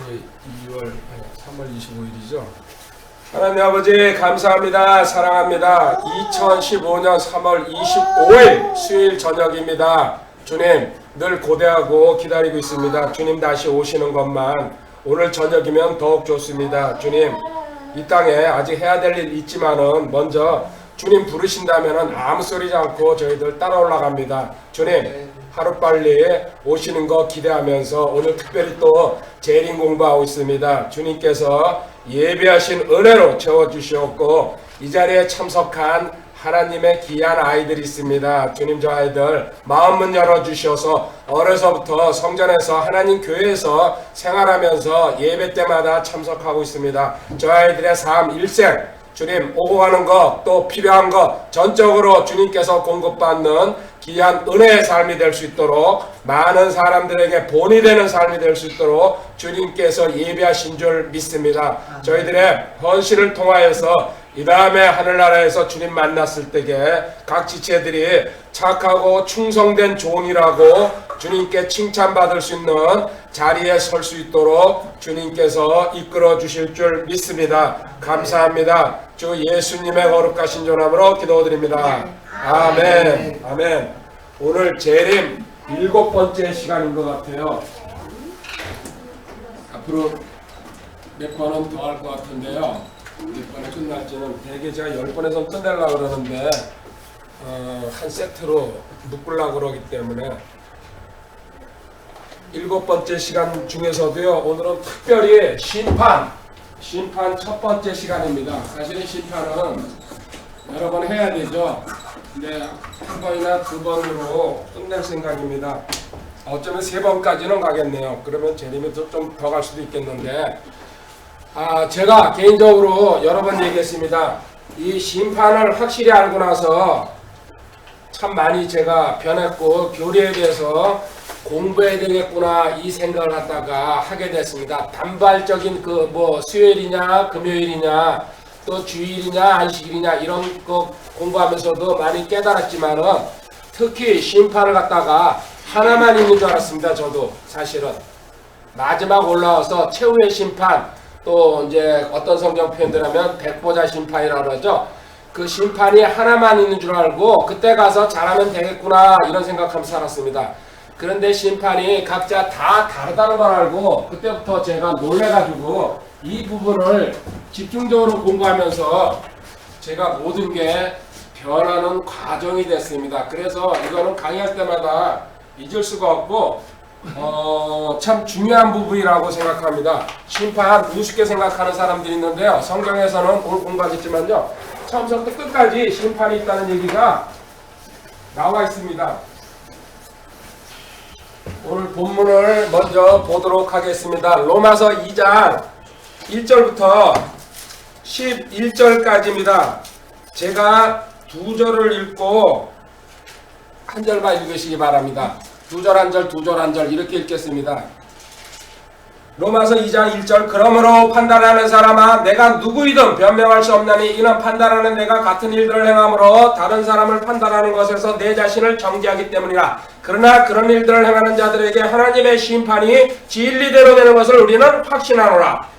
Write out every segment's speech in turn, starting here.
오늘이 3월 25일이죠. 하나님 아버지 감사합니다. 사랑합니다. 2015년 3월 25일 수요일 저녁입니다. 주님 늘 고대하고 기다리고 있습니다. 주님 다시 오시는 것만 오늘 저녁이면 더욱 좋습니다. 주님 이 땅에 아직 해야 될 일 있지만은 먼저 주님 부르신다면은 아무 소리지 않고 저희들 따라 올라갑니다. 주님 하루빨리 오시는 거 기대하면서 오늘 특별히 또 재림 공부하고 있습니다. 주님께서 예비하신 은혜로 채워주시옵고 이 자리에 참석한 하나님의 귀한 아이들이 있습니다. 주님 저 아이들 마음문 열어주셔서 어려서부터 성전에서 하나님 교회에서 생활하면서 예배 때마다 참석하고 있습니다. 저 아이들의 삶 일생 주님 오고 가는 것 또 필요한 것 전적으로 주님께서 공급받는 귀한 은혜의 삶이 될 수 있도록 많은 사람들에게 본이 되는 삶이 될 수 있도록 주님께서 예비하신 줄 믿습니다. 저희들의 헌신을 통하여서 이 다음에 하늘나라에서 주님 만났을 때에 각 지체들이 착하고 충성된 종이라고 주님께 칭찬받을 수 있는 자리에 설 수 있도록 주님께서 이끌어 주실 줄 믿습니다. 감사합니다. 주 예수님의 거룩하신 전함으로 기도드립니다. 아멘. 아멘. 오늘 재림 7번째 시간인 것 같아요. 앞으로 몇 번은 더 할 것 같은데요. 몇 번에 끝날지는 대개 제가 10번에서 끝내려고 그러는데 한 세트로 묶으려고 그러기 때문에 7번째 시간 중에서도요. 오늘은 특별히 심판 첫 번째 시간입니다. 사실은 심판은 여러 번 해야 되죠. 근데 한 번이나 두 번으로 끝낼 생각입니다. 어쩌면 3번까지는 가겠네요. 그러면 재림이 좀 더 갈 수도 있겠는데 제가 개인적으로 여러 번 얘기했습니다. 이 심판을 확실히 알고 나서 참 많이 제가 변했고 교리에 대해서 공부해야 되겠구나 이 생각을 갖다가 하게 됐습니다. 단발적인 수요일이냐 금요일이냐 또 주일이냐 안식일이냐 이런 거 공부하면서도 많이 깨달았지만은 특히 심판을 갖다가 하나만 있는 줄 알았습니다. 저도 사실은 마지막 올라와서 최후의 심판 또 이제 어떤 성경 표현들 하면 백보자 심판이라고 그러죠. 그 심판이 하나만 있는 줄 알고 그때 가서 잘하면 되겠구나 이런 생각하면서 살았습니다. 그런데 심판이 각자 다 다르다는 걸 알고 그때부터 제가 놀래가지고 이 부분을 집중적으로 공부하면서 제가 모든 게 변하는 과정이 됐습니다. 그래서 이거는 강의할 때마다 잊을 수가 없고 참 중요한 부분이라고 생각합니다. 심판 우습게 생각하는 사람들이 있는데요. 성경에서는 오늘 공부하겠지만요. 처음부터 끝까지 심판이 있다는 얘기가 나와 있습니다. 오늘 본문을 먼저 보도록 하겠습니다. 로마서 2장 1절부터 11절까지입니다. 제가 2절을 읽고 한 절만 읽으시기 바랍니다. 2절 한 절, 2절 한 절 이렇게 읽겠습니다. 로마서 2장 1절 그러므로 판단하는 사람아 내가 누구이든 변명할 수 없나니 이는 판단하는 내가 같은 일들을 행함으로 다른 사람을 판단하는 것에서 내 자신을 정죄하기 때문이라. 그러나 그런 일들을 행하는 자들에게 하나님의 심판이 진리대로 되는 것을 우리는 확신하노라.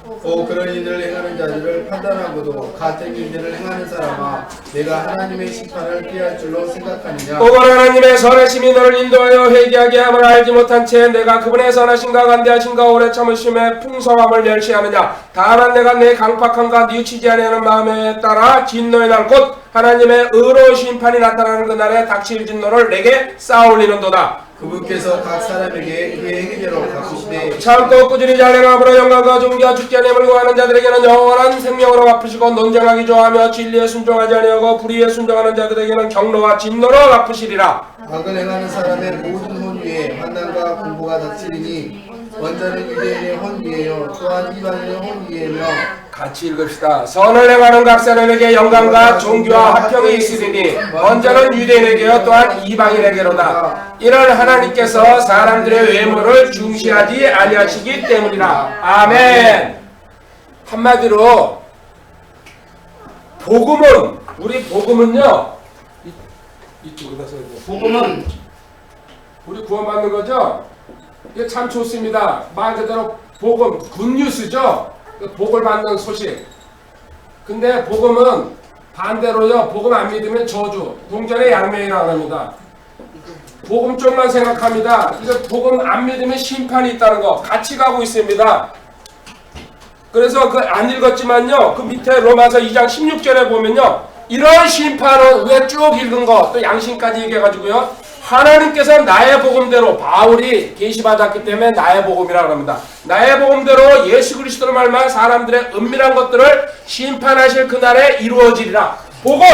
그런 일들을 행하는 자들을 판단하고도 같은 일들을 행하는 사람아 내가 하나님의 심판을 피할 줄로 생각하느냐. 오건 하나님의 선하심이 너를 인도하여 회개하게 함을 알지 못한 채 내가 그분의 선하심과 관대하심과 오래 참으심의 풍성함을 멸시하느냐. 다만 내가 내 강팍함과 뉘우치지 아니하는 마음에 따라 진노의 날 곧 하나님의 의로운 심판이 나타나는 그날에 닥칠 진노를 내게 쌓아올리는도다. 그분께서 각 사람에게 그의 행위대로 갚으시되 참고 꾸준히 잘 행함으로 영광과 존귀와 죽지 아니함을 구하는 자들에게는 영원한 생명으로 갚으시고 논쟁하기 좋아하며 진리에 순종하지 아니하고 불의에 순종하는 자들에게는 경로와 진노로 갚으시리라. 악을 행하는 사람의 모든 혼 위에 환난과 공고가 닥치리니 원자는 유대인의 혼 위에요 또한 이방인의 혼 위에며. 같이 읽읍시다. 선을 행하는 각 사람에게 영광과 존귀와 화평이 있으리니 먼저는 유대인에게요 또한 이방인에게로다. 이는 하나님께서 사람들의 외모를 중시하지 아니하시기 때문이라. 아멘. 한마디로 복음은 우리 복음은요 이쪽에다 써있고 복음은 우리 구원받는 거죠. 이게 참 좋습니다. 말 그대로 복음, 굿뉴스죠. 그 복을 받는 소식. 근데 복음은 반대로요. 복음 안 믿으면 저주, 동전의 양면이라고 합니다. 복음 쪽만 생각합니다. 이거 복음 안 믿으면 심판이 있다는 거 같이 가고 있습니다. 그래서 그 안 읽었지만요. 그 밑에 로마서 2장 16절에 보면요. 이런 심판은 왜 쭉 읽은 거 또 양심까지 얘기해가지고요. 하나님께서 나의 복음대로 바울이 계시받았기 때문에 나의 복음이라고 합니다. 나의 복음대로 예수 그리스도로 말미암아 사람들의 은밀한 것들을 심판하실 그날에 이루어지리라. 복음!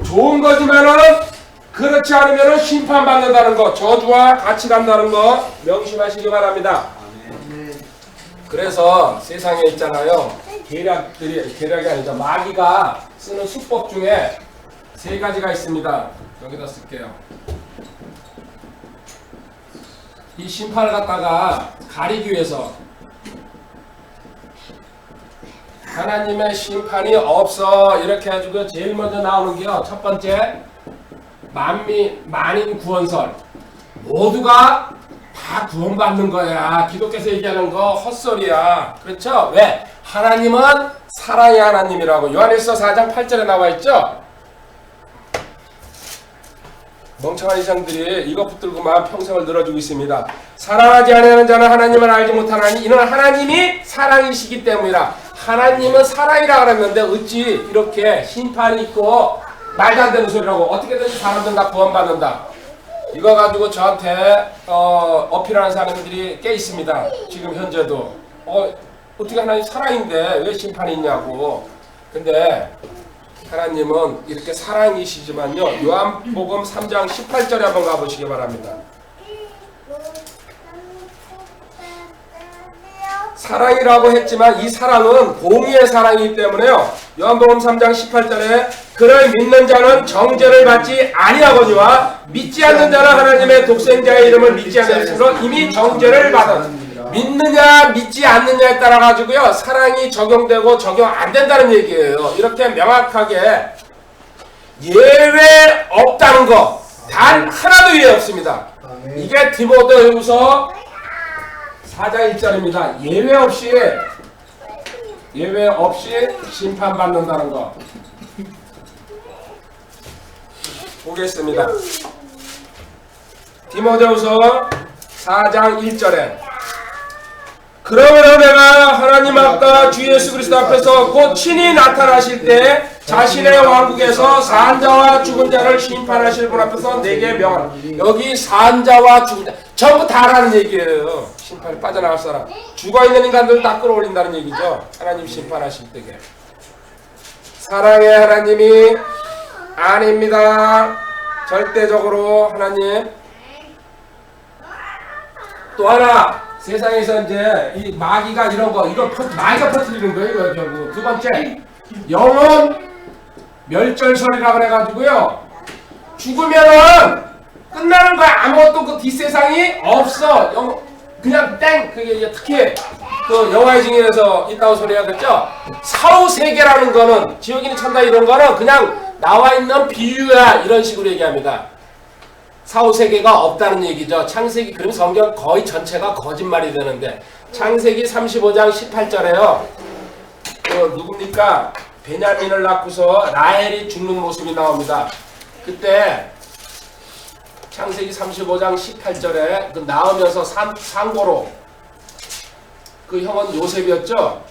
좋은 거지만은 그렇지 않으면 심판받는다는 거, 저주와 같이 간다는 거 명심하시기 바랍니다. 그래서 세상에 있잖아요. 계략이 아니죠. 마귀가 쓰는 수법 중에 3가지가 있습니다. 여기다 쓸게요. 이 심판을 갖다가 가리기 위해서 하나님의 심판이 없어 이렇게 해가지고 제일 먼저 나오는 게요. 첫 번째 만인 구원설. 모두가 다 구원받는 거야. 기독교에서 얘기하는 거 헛소리야. 그렇죠? 왜? 하나님은 사랑의 하나님이라고 요한일서 4장 8절에 나와 있죠? 멍청한 이상들이 이것 붙들고만 평생을 늘어지고 있습니다. 사랑하지 아니하는 자는 하나님을 알지 못하나니 이는 하나님이 사랑이시기 때문이라. 하나님은 사랑이라 그랬는데 어찌 이렇게 심판이 있고 말도 안 되는 소리라고. 어떻게든지 사람들 다 구원받는다. 이거 가지고 저한테 어필하는 사람들이 꽤 있습니다. 지금 현재도 어떻게 하나님 사랑인데 왜 심판이 있냐고. 근데 하나님은 이렇게 사랑이시지만요. 요한복음 3장 18절에 한번 가보시기 바랍니다. 사랑이라고 했지만 이 사랑은 공의의 사랑이기 때문에요. 요한복음 3장 18절에 그를 믿는 자는 정죄를 받지 아니하거니와 믿지 않는 자는 하나님의 독생자의 이름을 믿지 않으므로 이미 정죄를 받은. 믿느냐 믿지 않느냐에 따라 가지고요 사랑이 적용되고 적용 안 된다는 얘기예요. 이렇게 명확하게 예외 없다는 거 단 하나도 예외 없습니다. 이게 디모데후서 4장 1절입니다. 예외 없이 심판받는다는 거 보겠습니다. 디모데후서 4장 1절에 그러므로 내가 하나님 앞과 주 예수 그리스도 앞에서 곧 친히 나타나실 때 자신의 왕국에서 산자와 죽은 자를 심판하실 분 앞에서 내게 명하노니. 여기 산자와 죽은 자 전부 다라는 얘기예요. 심판에 빠져나갈 사람, 죽어있는 인간들 다 끌어올린다는 얘기죠. 하나님 심판하실 때게. 사랑의 하나님이 아닙니다. 절대적으로 하나님. 또 하나 세상에서 이제 이 마귀가 이런 거 이거 마귀가 퍼뜨리는 거예요. 이거 결국. 두 번째 영혼 멸절설이라 그래가지고요 죽으면은 끝나는 거야. 아무것도 그 뒷세상이 없어. 그냥 땡. 그게 이제 특히 그 영화의 증인에서 있다고 소리하겠죠. 사후세계라는 거는 지옥이니 천다 이런 거는 그냥 나와 있는 비유야 이런 식으로 얘기합니다. 사후세계가 없다는 얘기죠. 창세기 그럼 성경 거의 전체가 거짓말이 되는데 창세기 35장 18절에요. 누굽니까? 베냐민을 낳고서 라헬이 죽는 모습이 나옵니다. 그때 창세기 35장 18절에 그 낳으면서 상고로 그 형은 요셉이었죠.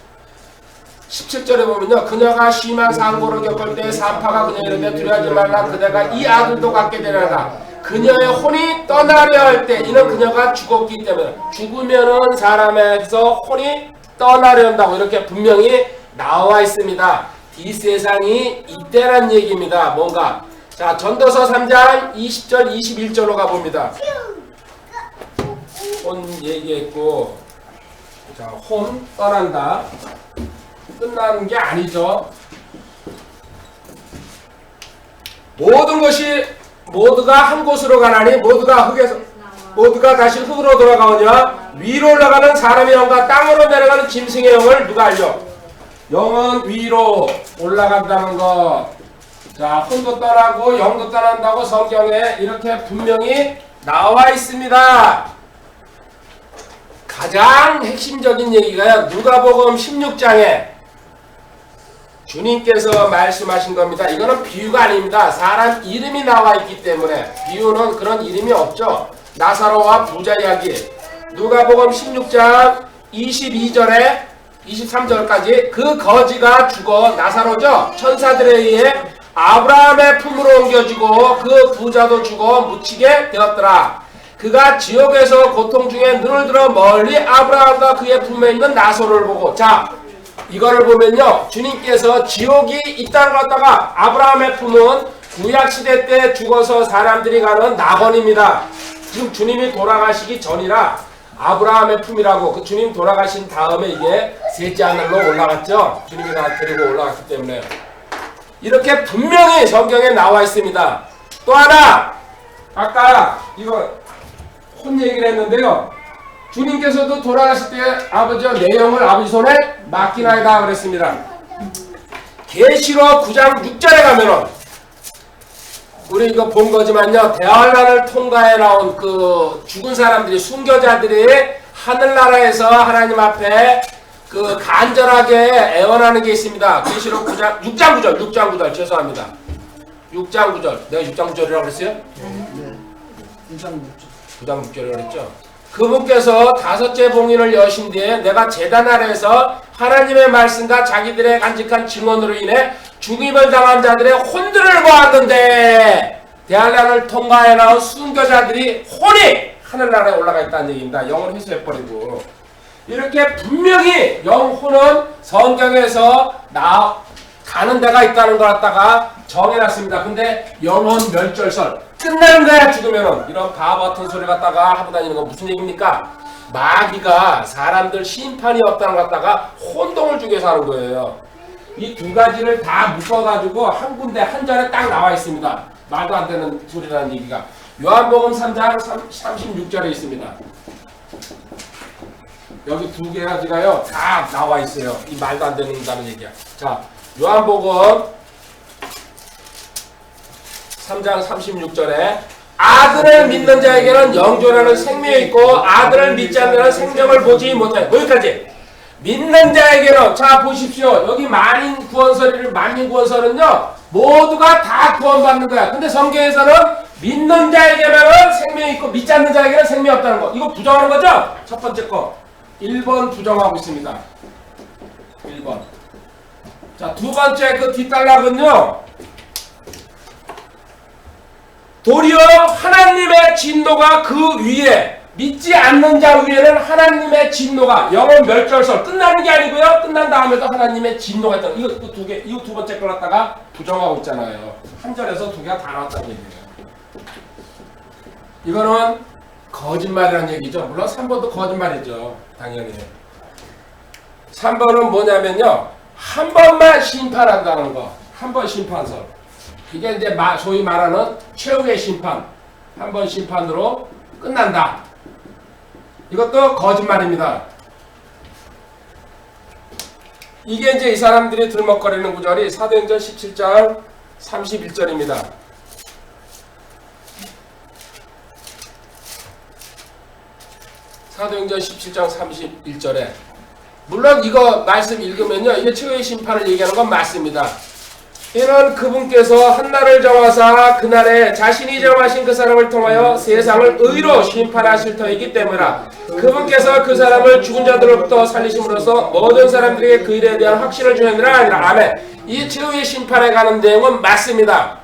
17절에 보면요. 그녀가 심한 상고를 겪을 때 사파가 그녀에게 이르되 두려워하지 말라 그대가 이 아들도 갖게 되리라. 그녀의 혼이 떠나려 할 때 이는 그녀가 죽었기 때문에 죽으면은 사람에서 혼이 떠나려 한다고 이렇게 분명히 나와 있습니다. 뒷세상이 이때란 얘기입니다. 뭔가 자 전도서 3장 20절 21절로 가봅니다. 혼 얘기했고 자 혼 떠난다. 끝나는 게 아니죠. 모든 것이 모두가 한 곳으로 가나니 모두가 다시 흙으로 돌아가오냐. 위로 올라가는 사람의 영과 땅으로 내려가는 짐승의 영을 누가 알려? 영은 위로 올라간다는 것. 자, 혼도 떠나고 영도 떠난다고 성경에 이렇게 분명히 나와 있습니다. 가장 핵심적인 얘기가요. 누가복음 16장에 주님께서 말씀하신 겁니다. 이거는 비유가 아닙니다. 사람 이름이 나와 있기 때문에 비유는 그런 이름이 없죠. 나사로와 부자 이야기. 누가복음 16장 22절에 23절까지 그 거지가 죽어 나사로죠. 천사들에 의해 아브라함의 품으로 옮겨지고 그 부자도 죽어 묻히게 되었더라. 그가 지옥에서 고통 중에 눈을 들어 멀리 아브라함과 그의 품에 있는 나사로를 보고, 자, 이거를 보면요, 주님께서 지옥이 있다는 걸 갖다가, 아브라함의 품은 구약시대 때 죽어서 사람들이 가는 낙원입니다. 지금 주님이 돌아가시기 전이라 아브라함의 품이라고, 그 주님 돌아가신 다음에 이게 셋째 하늘로 올라갔죠. 주님이 다 데리고 올라갔기 때문에. 이렇게 분명히 성경에 나와 있습니다. 또 하나, 아까 이거 혼 얘기를 했는데요, 주님께서도 돌아가실 때 아버지와 내 영을 아버지 손에 맡기나이다 그랬습니다. 계시록 9장 6절에 가면은 우리 이거 본 거지만요, 대환란을 통과해 나온 그 죽은 사람들이, 순교자들이 하늘나라에서 하나님 앞에 그 간절하게 애원하는 게 있습니다. 계시록 9장 6장 9절 죄송합니다. 6장 9절 내가 6장 9절이라고 그랬어요? 네. 9장 6절이라고 그랬죠? 그분께서 다섯째 봉인을 여신 뒤에 내가 제단 아래에서 하나님의 말씀과 자기들의 간직한 증언으로 인해 죽임을 당한 자들의 혼들을 보았는데, 대환란을 통과해 나온 순교자들이 혼이 하늘나라에 올라가 있다는 얘기입니다. 영을 회수해버리고. 이렇게 분명히 영혼은 성경에서 가는 데가 있다는 걸 갖다가 정해놨습니다. 근데 영혼 멸절설, 끝나는 거야 죽으면은, 이런 바보 같은 소리 갖다가 하고 다니는 건 무슨 얘기입니까? 마귀가 사람들 심판이 없다는 것 갖다가 혼동을 주게 해서 하는 거예요. 이 두 가지를 다 묶어가지고 한 군데 한 절에 딱 나와 있습니다. 말도 안 되는 소리라는 얘기가 요한복음 3장 36절에 있습니다. 여기 두 가지가요 다 나와 있어요. 이 말도 안 되는다는 얘기야. 자, 요한복음 3장 36절에 아들을 믿는 자에게는 영존하는 생명이 있고 아들을 믿지 않는 자는 생명을 보지 못해. 거기까지. 믿는 자에게는, 자 보십시오. 여기 만인 구원설은요 모두가 다 구원받는 거야. 근데 성경에서는 믿는 자에게는 생명이 있고 믿지 않는 자에게는 생명이 없다는 거, 이거 부정하는 거죠? 첫 번째 거 1번 부정하고 있습니다. 1번. 자, 두 번째 그 뒷단락은요, 도리어 하나님의 진노가 그 위에, 믿지 않는 자 위에는 하나님의 진노가, 영혼 멸절설, 끝나는 게 아니고요, 끝난 다음에도 하나님의 진노가 있다. 이거 두 개, 이거 두 번째 걸 갖다가 부정하고 있잖아요. 한 절에서 두 개가 다 나왔다는 얘기예요. 이거는 거짓말이라는 얘기죠. 물론 3번도 거짓말이죠. 당연히. 3번은 뭐냐면요, 한 번만 심판한다는 거. 한 번 심판설. 이게 이제 소위 말하는 최후의 심판. 한 번 심판으로 끝난다. 이것도 거짓말입니다. 이게 이제 이 사람들이 들먹거리는 구절이 사도행전 17장 31절입니다. 사도행전 17장 31절에, 물론 이거 말씀 읽으면요, 이게 최후의 심판을 얘기하는 건 맞습니다. 이는 그분께서 한날을 정하사 그날에 자신이 정하신 그 사람을 통하여 세상을 의로 심판하실 터이기 때문이라. 그분께서 그 사람을 죽은 자들로부터 살리심으로써 모든 사람들에게 그 일에 대한 확신을 주느니라 아니라. 아멘. 이 최후의 심판에 가는 내용은 맞습니다.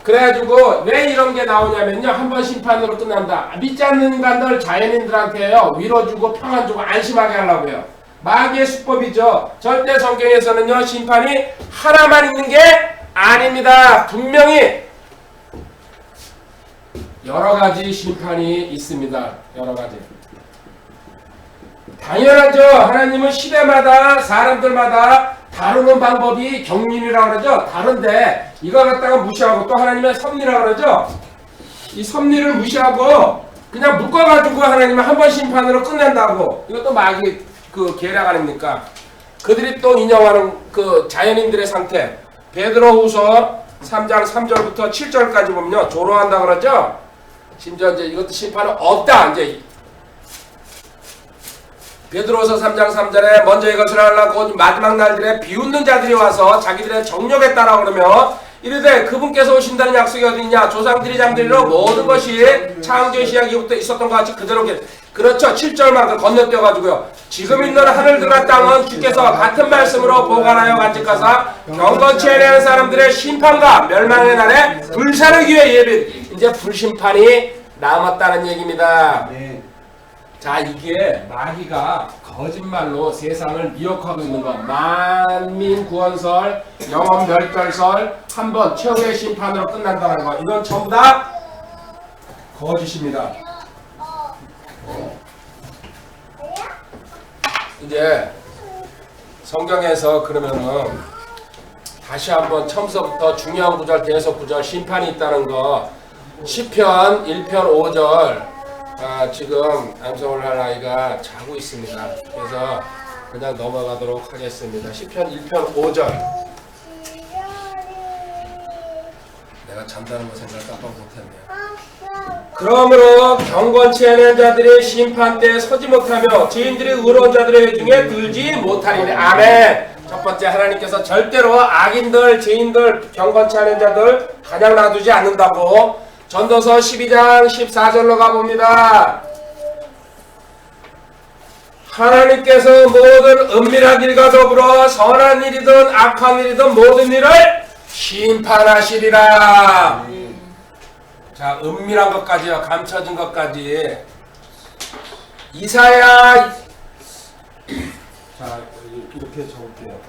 그래가지고 왜 이런 게 나오냐면요, 한 번 심판으로 끝난다. 믿지 않는 인간들, 자연인들한테요 위로 주고 평안 주고 안심하게 하려고요. 마귀의 수법이죠. 절대 성경에서는요 심판이 하나만 있는 게 아닙니다. 분명히 여러 가지 심판이 있습니다. 여러 가지. 당연하죠. 하나님은 시대마다 사람들마다 다루는 방법이 경륜이라고 그러죠. 다른데 이걸 갖다가 무시하고, 또 하나님의 섭리라고 그러죠. 이 섭리를 무시하고 그냥 묶어가지고 하나님은 한 번 심판으로 끝낸다고. 이것도 마귀 그 계략 아닙니까? 그들이 또 인정하는 그 자연인들의 상태, 베드로후서 3장 3절부터 7절까지 보면요 조롱한다 그러죠. 심지어 이제 이것도 심판은 없다. 이제 베드로서 3장 3절에 먼저 이것을 하려고 마지막 날들에 비웃는 자들이 와서 자기들의 정욕에 따라 그러며 이르되 그분께서 오신다는 약속이 어디 있냐. 조상들이 잠들이로 모든 것이 창조 시작 이후부터 있었던 것 같이 그대로 그렇죠. 7절만 건너뛰어가지고요. 지금 있는 하늘들과 땅은 주께서 같은 말씀으로 보관하여 간직하사 경건치 아니하는 사람들의 심판과 멸망의 날에 불사르기 위해 예비. 이제 불심판이 남았다는 얘기입니다. 네. 자, 이게 마귀가 거짓말로 세상을 미혹하고 있는 것. 만민 구원설, 영원 멸절설, 한번 최후의 심판으로 끝난다는 것. 이건 전부 다 거짓입니다. 이제 성경에서 그러면은 다시 한번 처음서부터 중요한 구절, 대속 구절, 심판이 있다는 거. 시편 1편 5절. 지금 암송을 할 아이가 자고 있습니다. 그래서 그냥 넘어가도록 하겠습니다. 시편 1편 5절. 내가 잔다는 거 생각 깜빡 못했네요. 그러므로 경건치 않은 자들이 심판 때에 서지 못하며 죄인들이 의로운 자들의 회중에 들지 못하리니. 아멘. 첫 번째, 하나님께서 절대로 악인들, 죄인들, 경건치 않은 자들 가냥 놔두지 않는다고. 전도서 12장 14절로 가봅니다. 하나님께서 모든 은밀한 일과 더불어 선한 일이든 악한 일이든 모든 일을 심판하시리라. 자, 은밀한 것까지요. 감춰진 것까지. 이사야. 자, 이렇게 적을게요.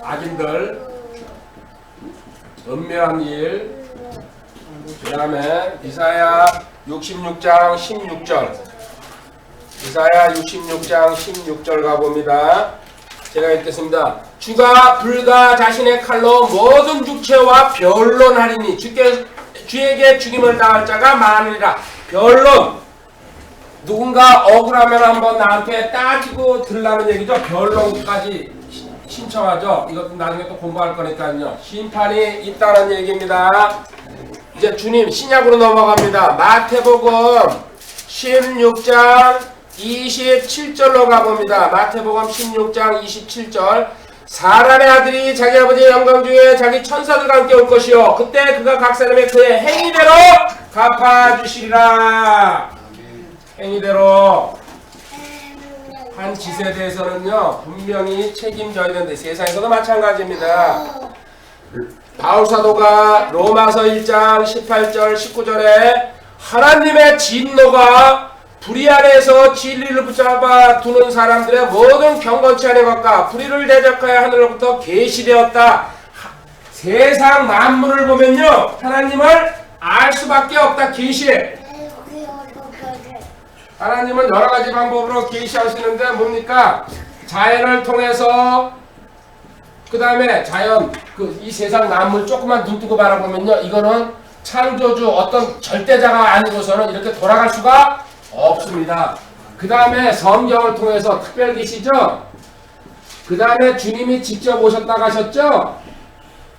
악인들, 은밀한 일. 그 다음에 이사야 66장 16절. 이사야 66장 16절 가봅니다. 제가 읽겠습니다. 주가 불과 자신의 칼로 모든 육체와 변론하리니 주에게 죽임을 당할 자가 많으리라. 변론. 누군가 억울하면 한번 나한테 따지고 들라는 얘기죠. 변론까지 신청하죠. 이것도 나중에 또 공부할 거니까요. 심판이 있다는 얘기입니다. 이제 주님 신약으로 넘어갑니다. 마태복음 16장 27절로 가봅니다. 마태복음 16장 27절. 사람의 아들이 자기 아버지의 영광 중에 자기 천사들과 함께 올 것이요 그때 그가 각 사람의 그의 행위대로 갚아주시리라. 행위대로. 한 짓에 대해서는요 분명히 책임져야 되는데 세상에서도 마찬가지입니다. 바울사도가 로마서 1장 18절 19절에 하나님의 진노가 불의 안에서 진리를 붙잡아 두는 사람들의 모든 경건치 않은 것과 불의를 대적하여 하늘로부터 계시되었다. 세상 만물을 보면요 하나님을 알 수밖에 없다. 계시. 하나님은 여러가지 방법으로 계시하시는데 뭡니까? 자연을 통해서 그 다음에 자연 이 세상 만물 조금만 눈 뜨고 바라보면요 이거는 창조주 어떤 절대자가 아니고서는 이렇게 돌아갈 수가 없습니다. 그 다음에 성경을 통해서 특별 계시죠. 그 다음에 주님이 직접 오셨다 가셨죠.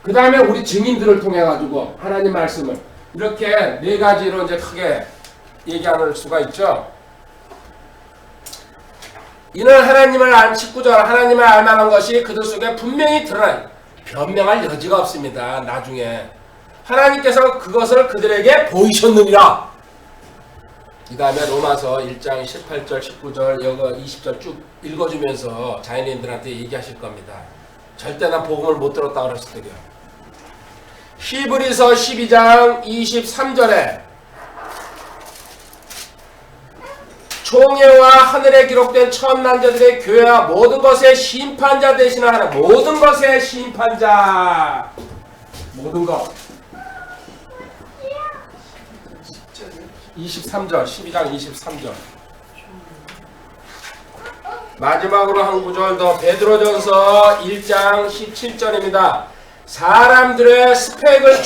그 다음에 우리 증인들을 통해 가지고 하나님 말씀을 이렇게 네 가지로 이제 크게 얘기할 수가 있죠. 이는 하나님을 알 19절 하나님을 알만한 것이 그들 속에 분명히 드러나요. 변명할 여지가 없습니다. 나중에 하나님께서 그것을 그들에게 보이셨느니라. 그 다음에 로마서 1장 18절 19절 여거 20절 쭉 읽어주면서 자연인들한테 얘기하실 겁니다. 절대 난 복음을 못 들었다 그랬을 때요. 히브리서 12장 23절에 총회와 하늘에 기록된 천난자들의 교회와 모든 것의 심판자 되시는 하나님. 모든 것의 심판자. 모든 것. 23절 12장 23절 마지막으로 한 구절 더 베드로전서 1장 17절입니다. 사람들의 스펙을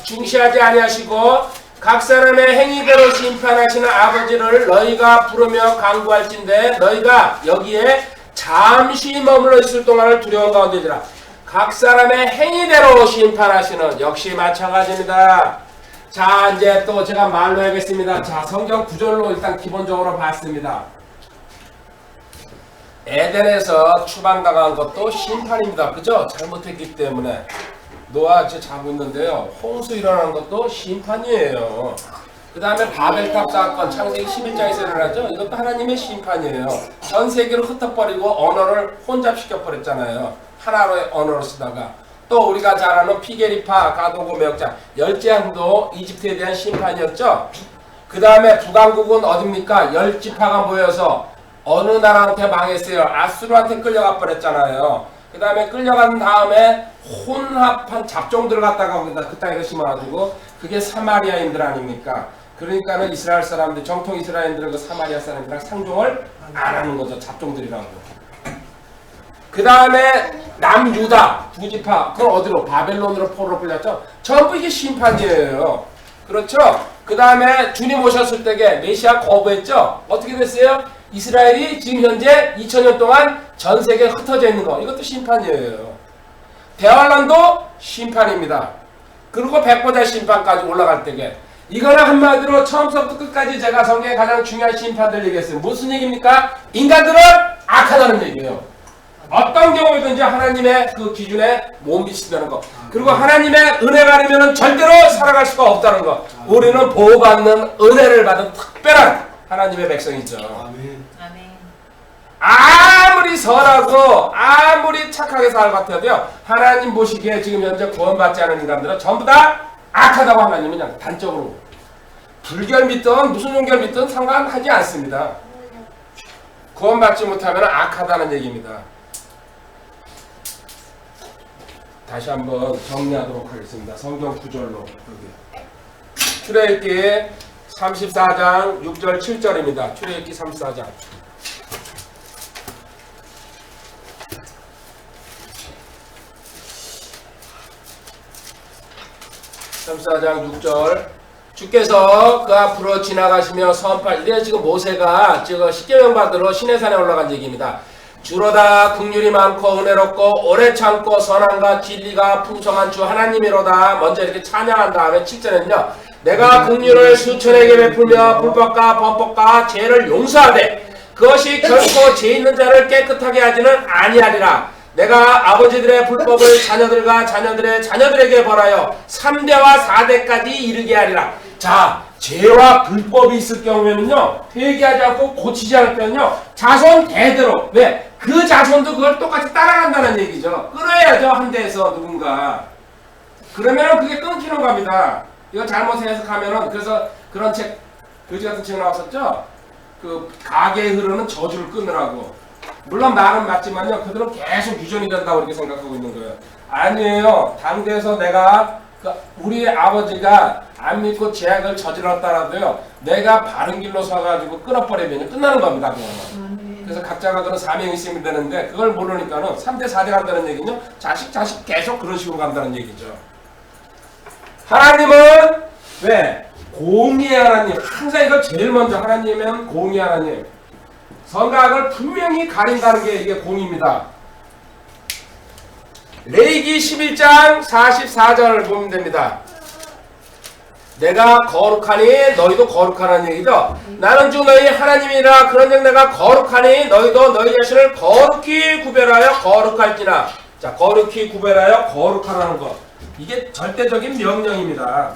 중시하지 아니하시고 각 사람의 행위대로 심판하시는 아버지를 너희가 부르며 간구할진대 너희가 여기에 잠시 머물러 있을 동안을 두려운 가운데지라. 각 사람의 행위대로 심판하시는 역시 마찬가지입니다. 자 이제 또 제가 말로 하겠습니다. 자 성경 구절로 일단 기본적으로 봤습니다. 에덴에서 추방당한 것도 심판입니다. 그죠? 잘못했기 때문에. 노아 지금 자고 있는데요. 홍수 일어난 것도 심판이에요. 그 다음에 바벨탑 사건 창세기 11장에서 일어나죠. 이것도 하나님의 심판이에요. 전 세계를 흩어버리고 언어를 혼잡시켜버렸잖아요. 하나로의 언어로 쓰다가. 또 우리가 잘 아는 피게리파, 가도고, 매역자, 열재앙도 이집트에 대한 심판이었죠. 그 다음에 북왕국은 어딥니까? 10지파가 모여서 어느 나라한테 망했어요? 아수르한테 끌려가 버렸잖아요. 그 다음에 끌려간 다음에 혼합한 잡종들을 갖다가 그 땅에서 심어가지고 그게 사마리아인들 아닙니까? 그러니까는 이스라엘 사람들, 정통 이스라엘인들은 그 사마리아 사람들이랑 상종을 안 하는 거죠. 잡종들이라고. 그 다음에 남유다 두 지파, 그건 어디로? 바벨론으로 포로로 끌렸죠. 전부 이게 심판이에요. 그렇죠? 그 다음에 주님 오셨을 때에 메시아 거부했죠. 어떻게 됐어요? 이스라엘이 지금 현재 2000년 동안 전 세계에 흩어져 있는 거, 이것도 심판이에요. 대환란도 심판입니다. 그리고 백보자 심판까지 올라갈 때에 이거는 한마디로 처음부터 끝까지 제가 성경의 가장 중요한 심판들 얘기했어요. 무슨 얘기입니까? 인간들은 악하다는 얘기예요. 어떤 경우든지 하나님의 그 기준에 못 미친다는 거. 그리고 하나님의 은혜가 아니면 절대로 살아갈 수가 없다는 거. 우리는 보호받는 은혜를 받은 특별한 하나님의 백성이죠. 아멘. 아무리 선하고 아무리 착하게 살 것 같아도요, 하나님 보시기에 지금 현재 구원받지 않은 인간들은 전부 다 악하다고 하나님은 그냥 단적으로. 불교를 믿든 무슨 종교를 믿든 상관하지 않습니다. 구원받지 못하면 악하다는 얘기입니다. 다시 한번 정리하도록 하겠습니다. 성경 구절로. 출애굽기 34장 6절 7절입니다. 출애굽기 34장. 34장 6절. 주께서 그 앞으로 지나가시며 선포할, 이래 지금 모세가 지금 십계명 받으러 시내산에 올라간 얘기입니다. 주로다 긍휼이 많고 은혜롭고 오래 참고 선함과 진리가 풍성한 주 하나님이로다. 먼저 이렇게 찬양한 다음에 7절에는요. 내가 긍휼을 수천에게 베풀며 불법과 범법과 죄를 용서하되 그것이 결코 죄 있는 자를 깨끗하게 하지는 아니하리라. 내가 아버지들의 불법을 자녀들과 자녀들의 자녀들에게 벌하여 3대와 4대까지 이르게 하리라. 자, 죄와 불법이 있을 경우에는요, 회개하지 않고 고치지 않을 때는요, 자손 대대로, 왜? 그 자손도 그걸 똑같이 따라간다는 얘기죠. 끌어야죠, 한 대에서 누군가. 그러면은 그게 끊기는 겁니다. 이거 잘못 해석하면은, 그래서 그런 책, 거지 같은 책 나왔었죠? 그, 가게에 흐르는 저주를 끊으라고. 물론 말은 맞지만요, 그들은 계속 유전이 된다고 이렇게 생각하고 있는 거예요. 아니에요. 당대에서 내가, 우리 아버지가 안 믿고 죄악을 저질렀다라도요, 내가 바른 길로 서가지고 끊어버리면 끝나는 겁니다. 그래서 각자가 그런 사명이 있으면 되는데, 그걸 모르니까는 3대, 4대 간다는 얘기는요, 자식 계속 그런 식으로 간다는 얘기죠. 하나님은, 왜? 공의의 하나님. 항상 이걸 제일 먼저 하나님은 공의의 하나님. 선악을 분명히 가린다는 게 이게 공의입니다. 레위기 11장 44절을 보면 됩니다. 내가 거룩하니 너희도 거룩하라는 얘기죠. 나는 주 너희 하나님이라. 그런즉 내가 거룩하니 너희도 너희 자신을 거룩히 구별하여 거룩할지나. 자, 거룩히 구별하여 거룩하라는 것. 이게 절대적인 명령입니다.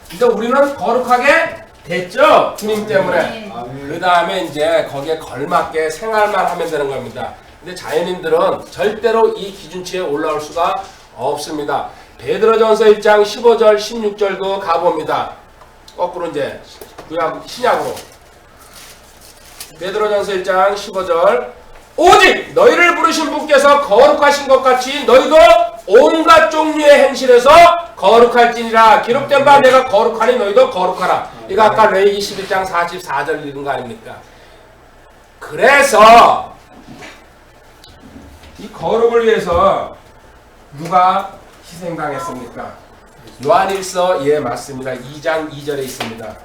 근데 우리는 거룩하게 됐죠? 주님 때문에. 그 다음에 이제 거기에 걸맞게 생활만 하면 되는 겁니다. 근데 자연인들은 절대로 이 기준치에 올라올 수가 없습니다. 베드로전서 1장 15절 16절도 가봅니다. 거꾸로 이제 구약 신약으로. 베드로전서 1장 15절. 오직 너희를 부르신 분께서 거룩하신 것 같이 너희도 온갖 종류의 행실에서 거룩할지니라. 기록된 바 내가 거룩하니 너희도 거룩하라. 이거 아까 레위기 11장 44절 읽은 거 아닙니까? 그래서 이 거룩을 위해서 누가 희생당했습니까? 요한일서, 예, 맞습니다. 2장 2절에 있습니다.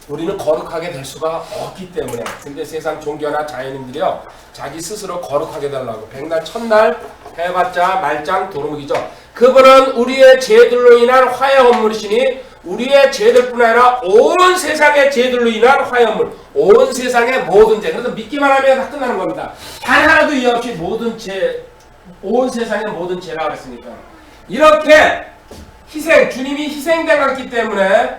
우리는 거룩하게 될 수가 없기 때문에. 근데 세상 종교나 자연인들이요, 자기 스스로 거룩하게 달라고 백날 첫날 해봤자 말짱 도루묵이죠. 그분은 우리의 죄들로 인한 화해 헌물이시니 우리의 죄들뿐 아니라 온 세상의 죄들로 인한 화염물, 온 세상의 모든 죄. 그래서 믿기만 하면 다 끝나는 겁니다. 단 하나도 이해 없이 모든 죄, 온 세상의 모든 죄라 그랬으니까. 이렇게 희생, 주님이 희생되었기 때문에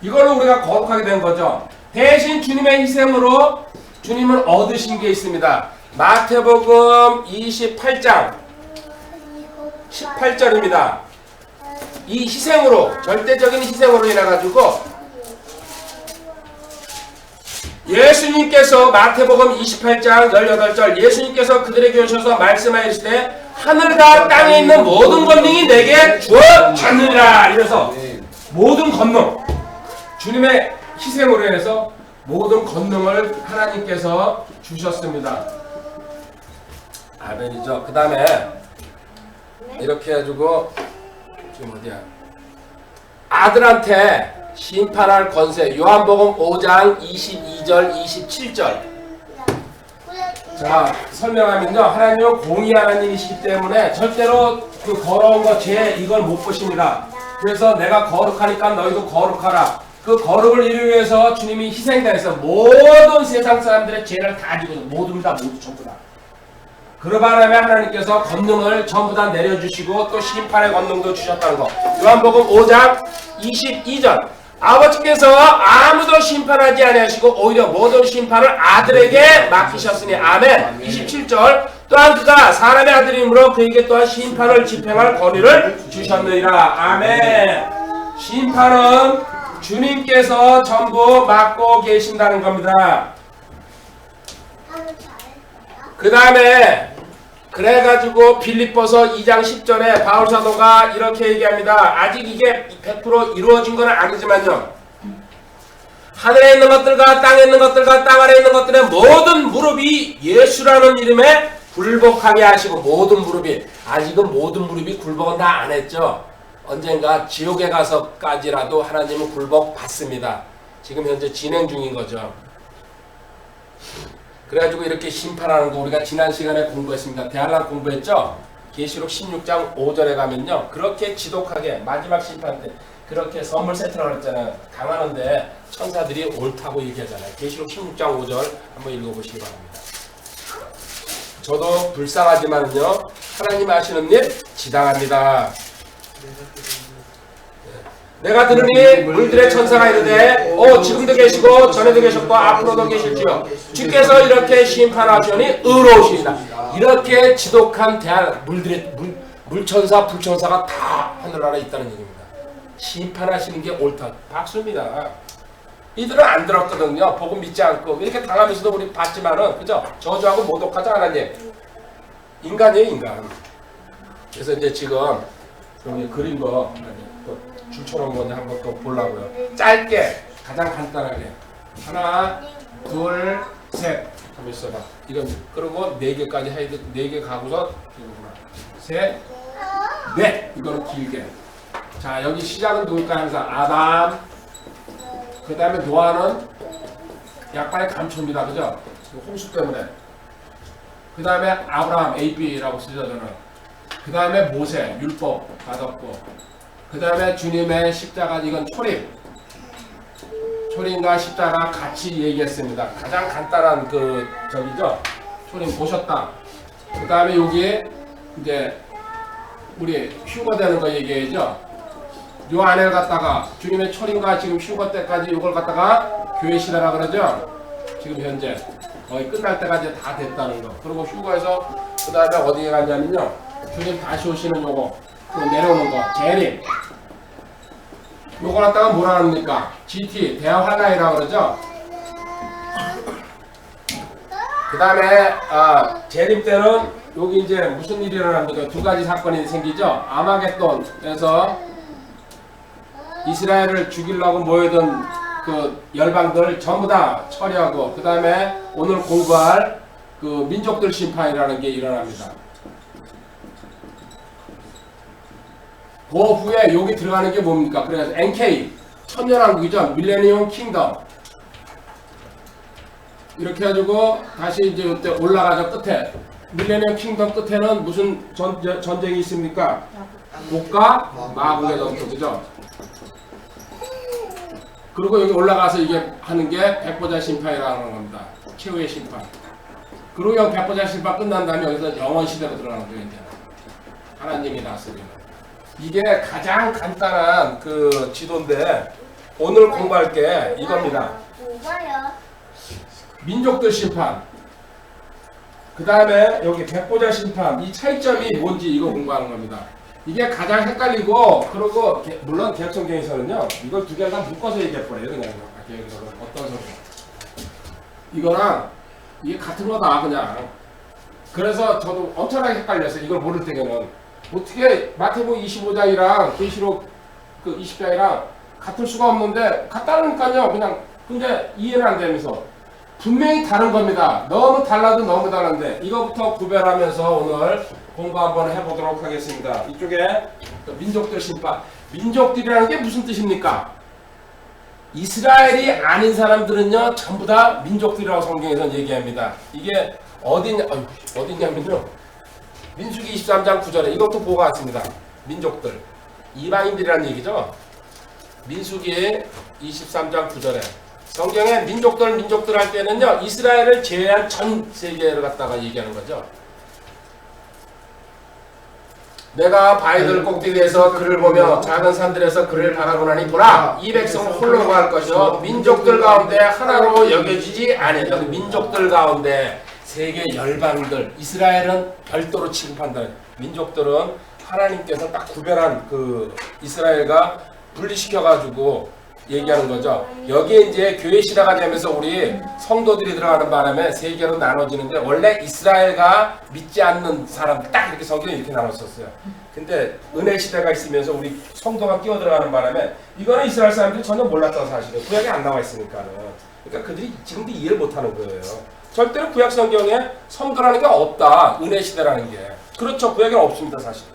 이걸로 우리가 거룩하게 된 거죠. 대신 주님의 희생으로 주님은 얻으신 게 있습니다. 마태복음 28장 18절입니다. 이 희생으로, 절대적인 희생으로 인해가지고 예수님께서 마태복음 28장 18절 예수님께서 그들에게 오셔서 말씀하시되 하늘과 땅에 있는 모든 권능이 내게 주어졌느니라. 이래서 모든 권능, 주님의 희생으로 인해서 모든 권능을 하나님께서 주셨습니다. 아멘이죠. 그 다음에 이렇게 해가지고 지금 어디야? 아들한테 심판할 권세. 요한복음 5장 22절 27절. 자, 설명하면요, 하나님은 공의 하나님이시기 때문에 절대로 그 더러운 것, 죄 이걸 못 보십니다. 그래서 내가 거룩하니까 너희도 거룩하라. 그 거룩을 이루기 위해서 주님이 희생당해서 모든 세상 사람들의 죄를 다 지고 모두 전부 다. 그러 바람에 하나님께서 권능을 전부 다 내려주시고 또 심판의 권능도 주셨다는 거. 요한복음 5장 22절. 아버지께서 아무도 심판하지 아니하시고 오히려 모든 심판을 아들에게 맡기셨으니. 아멘. 27절. 또한 그가 사람의 아들이므로 그에게 또한 심판을 집행할 권위를 주셨느니라. 아멘. 심판은 주님께서 전부 맡고 계신다는 겁니다. 그 다음에 그래가지고 빌립보서 2장 10절에 바울사도가 이렇게 얘기합니다. 아직 이게 100% 이루어진 건 아니지만요, 하늘에 있는 것들과 땅에 있는 것들과 땅 아래에 있는 것들의 모든 무릎이 예수라는 이름에 굴복하게 하시고, 모든 무릎이, 아직은 모든 무릎이 굴복은 다 안 했죠. 언젠가 지옥에 가서까지라도 하나님은 굴복 받습니다. 지금 현재 진행 중인 거죠. 그래가지고 이렇게 심판하는 거 우리가 지난 시간에 공부했습니다. 대한락 공부했죠? 계시록 16장 5절에 가면요, 그렇게 지독하게 마지막 심판 때 그렇게 선물 세트라고 했잖아요. 당하는데 천사들이 옳다고 얘기하잖아요. 계시록 16장 5절 한번 읽어보시기 바랍니다. 저도 불쌍하지만요, 하나님 하시는 일 지당합니다. 내가 들으니 물들의 천사가 이르되 지금도 계시고 전에도 계셨고 앞으로도 계실지요 주께서 이렇게 심판하시니 의로우시리다. 이렇게 지독한 물들의 물천사 불천사가 다 하늘나라에 있다는 얘기입니다. 심판하시는 게 옳다. 박수입니다. 이들은 안 들었거든요. 복음 믿지 않고 이렇게 당하면서도 우리 봤지만은, 그죠? 저주하고 모독하자 하나님. 인간이에요, 인간. 그래서 이제 지금 여기 그린 거 줄쳐놓은 건데 한번 또 보려고요. 짧게, 가장 간단하게 하나, 둘, 셋 한번 있어봐. 이건 그리고 4개까지 해야 돼. 4개 가고서 이거구나. 셋, 넷. 이거는 길게. 자, 여기 시작은 누굴까? 항상 아담. 그 다음에 노아는 약간의 감초입니다. 그죠? 홍수 때문에. 그 다음에 아브라함, AB라고 쓰죠, 저는. 그 다음에 모세, 율법 받았고. 그 다음에 주님의 십자가, 이건 초림과 십자가 같이 얘기했습니다. 가장 간단한 저기죠. 초림 보셨다. 그 다음에 여기에 이제 우리 휴거 되는 거 얘기해죠. 요 안에 갖다가 주님의 초림과 지금 휴거 때까지 이걸 갖다가 교회 시대라 그러죠. 지금 현재 거의 끝날 때까지 다 됐다는 거. 그리고 휴거에서 그 다음에 어디에 갔냐면요, 주님 다시 오시는 요거 내려오는 거 재림. 요거 갖다가 뭐라 합니까? GT 대화환란이라고 그러죠. 그 다음에 재림 때는 여기 이제 무슨 일이 일어납니까? 2가지 사건이 생기죠. 아마겟돈에서 이스라엘을 죽이려고 모여든 그 열방들 전부 다 처리하고, 그 다음에 오늘 공부할 그 민족들 심판이라는 게 일어납니다. 그 후에 여기 들어가는 게 뭡니까? 그래서 NK, 천년왕국이죠. 밀레니엄 킹덤. 이렇게 해가지고 다시 이제 이때 올라가죠. 끝에 밀레니엄 킹덤 끝에는 무슨 전쟁이 있습니까? 국가 마국의 전투, 그죠? 그리고 여기 올라가서 이게 하는 게 백보자 심판이라는 겁니다. 최후의 심판. 그리고 여기 백보자 심판 끝난 다음에 여기서 영원 시대로 들어가는 거예요. 이제 하나님이 다스리는. 이게 가장 간단한 그 지도인데 오늘 공부할 게 이겁니다. 뭐가요? 민족들 심판. 그 다음에 여기 백보자 심판. 이 차이점이 뭔지 이거 공부하는 겁니다. 이게 가장 헷갈리고 그리고 물론 개혁성경에서는요 이걸 두 개를 다 묶어서 얘기해버려요. 그냥 개혁에서는 어떤 소리. 이거랑 이게 같은 거다 그냥. 그래서 저도 엄청나게 헷갈렸어요. 이걸 모를 때에는 어떻게 마태복음 25장이랑 계시록 그 20장이랑 같을 수가 없는데 같다니까요. 그냥 근데 이해는 안 되면서 분명히 다른 겁니다. 너무 달라도 너무 다른데 이거부터 구별하면서 오늘 공부 한번 해보도록 하겠습니다. 이쪽에 민족들 심판. 민족들이라는 게 무슨 뜻입니까? 이스라엘이 아닌 사람들은요 전부 다 민족들이라고 성경에서는 얘기합니다. 이게 어디냐면요 민수기 23장 9절에 이것도 보고 왔습니다. 민족들 이방인들이라는 얘기죠. 민수기 23장 9절에 성경에 민족들 할 때는요 이스라엘을 제외한 전 세계를 갖다가 얘기하는 거죠. 내가 바위들 꼭대기에서 그를 보며 작은 산들에서 그를 바라보나니 보라 이 백성 홀로 갈 것이요 민족들 가운데 하나로 여겨지지 아니하리라. 민족들 가운데 세계 열방들 이스라엘은 별도로 취급한다. 민족들은 하나님께서 딱 구별한 그 이스라엘과 분리시켜 가지고 얘기하는 거죠. 여기에 이제 교회 시대가 되면서 우리 성도들이 들어가는 바람에 세 개로 나눠지는데 원래 이스라엘과 믿지 않는 사람 딱 이렇게 성경이 이렇게 나눴었어요. 근데 은혜 시대가 있으면서 우리 성도가 끼어 들어가는 바람에 이거는 이스라엘 사람들이 전혀 몰랐던 사실이에요. 구약에 안 나와 있으니까는. 그러니까 그들이 지금도 이해를 못하는 거예요. 절대로 구약 성경에 성도라는 게 없다. 은혜 시대라는 게. 그렇죠. 구약에는 없습니다. 사실.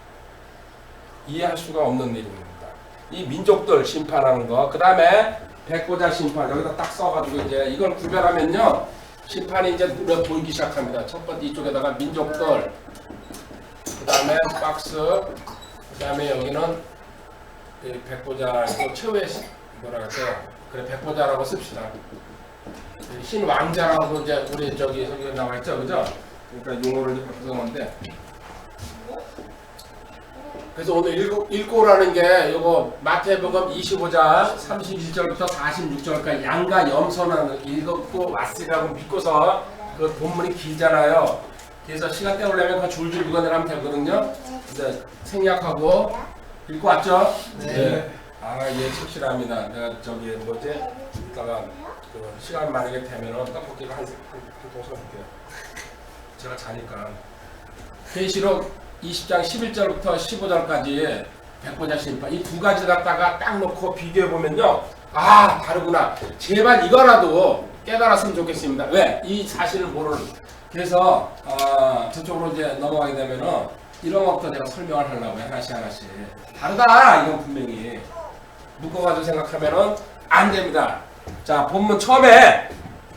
이해할 수가 없는 일입니다. 이 민족들 심판하는 거, 그 다음에 백보자 심판 여기다 딱 써가지고 이제 이걸 구별하면요 심판이 이제 눈에 보이기 시작합니다. 첫 번째 이쪽에다가 민족들, 그 다음에 박스, 그 다음에 여기는 백보자 최후의 뭐라 그럴까요? 그래 백보자라고 씁시다. 신 왕자라고 이제 우리 저기 나와 있죠, 그죠? 그러니까 용어를 이제 바꿔서 놓는데. 그래서 오늘 읽고 오라는 게 요거 마태복음 25장 31절부터 46절까지 양과 염소는 읽고 왔으리라고 믿고서 그 본문이 길잖아요. 그래서 시간 때우려면 그 줄줄 읽어내면 되거든요. 근데 생략하고 읽고 왔죠? 네. 아, 예, 착실합니다. 내가 저기 뭐지? 이따가 그 시간 만약에 되면은 떡볶이를 한 통서 줄게요. 제가 자니까. 계시록 20장 11절부터 15절까지 백보자 심판 이 두 가지 갖다가 딱 놓고 비교해 보면요 아 다르구나 제발 이거라도 깨달았으면 좋겠습니다. 왜? 이 사실을 모르는 그래서 저쪽으로 이제 넘어가게 되면은 이런 것부터 제가 설명을 하려고 하나씩 다르다 이건 분명히 묶어가지고 생각하면은 안 됩니다. 자 본문 처음에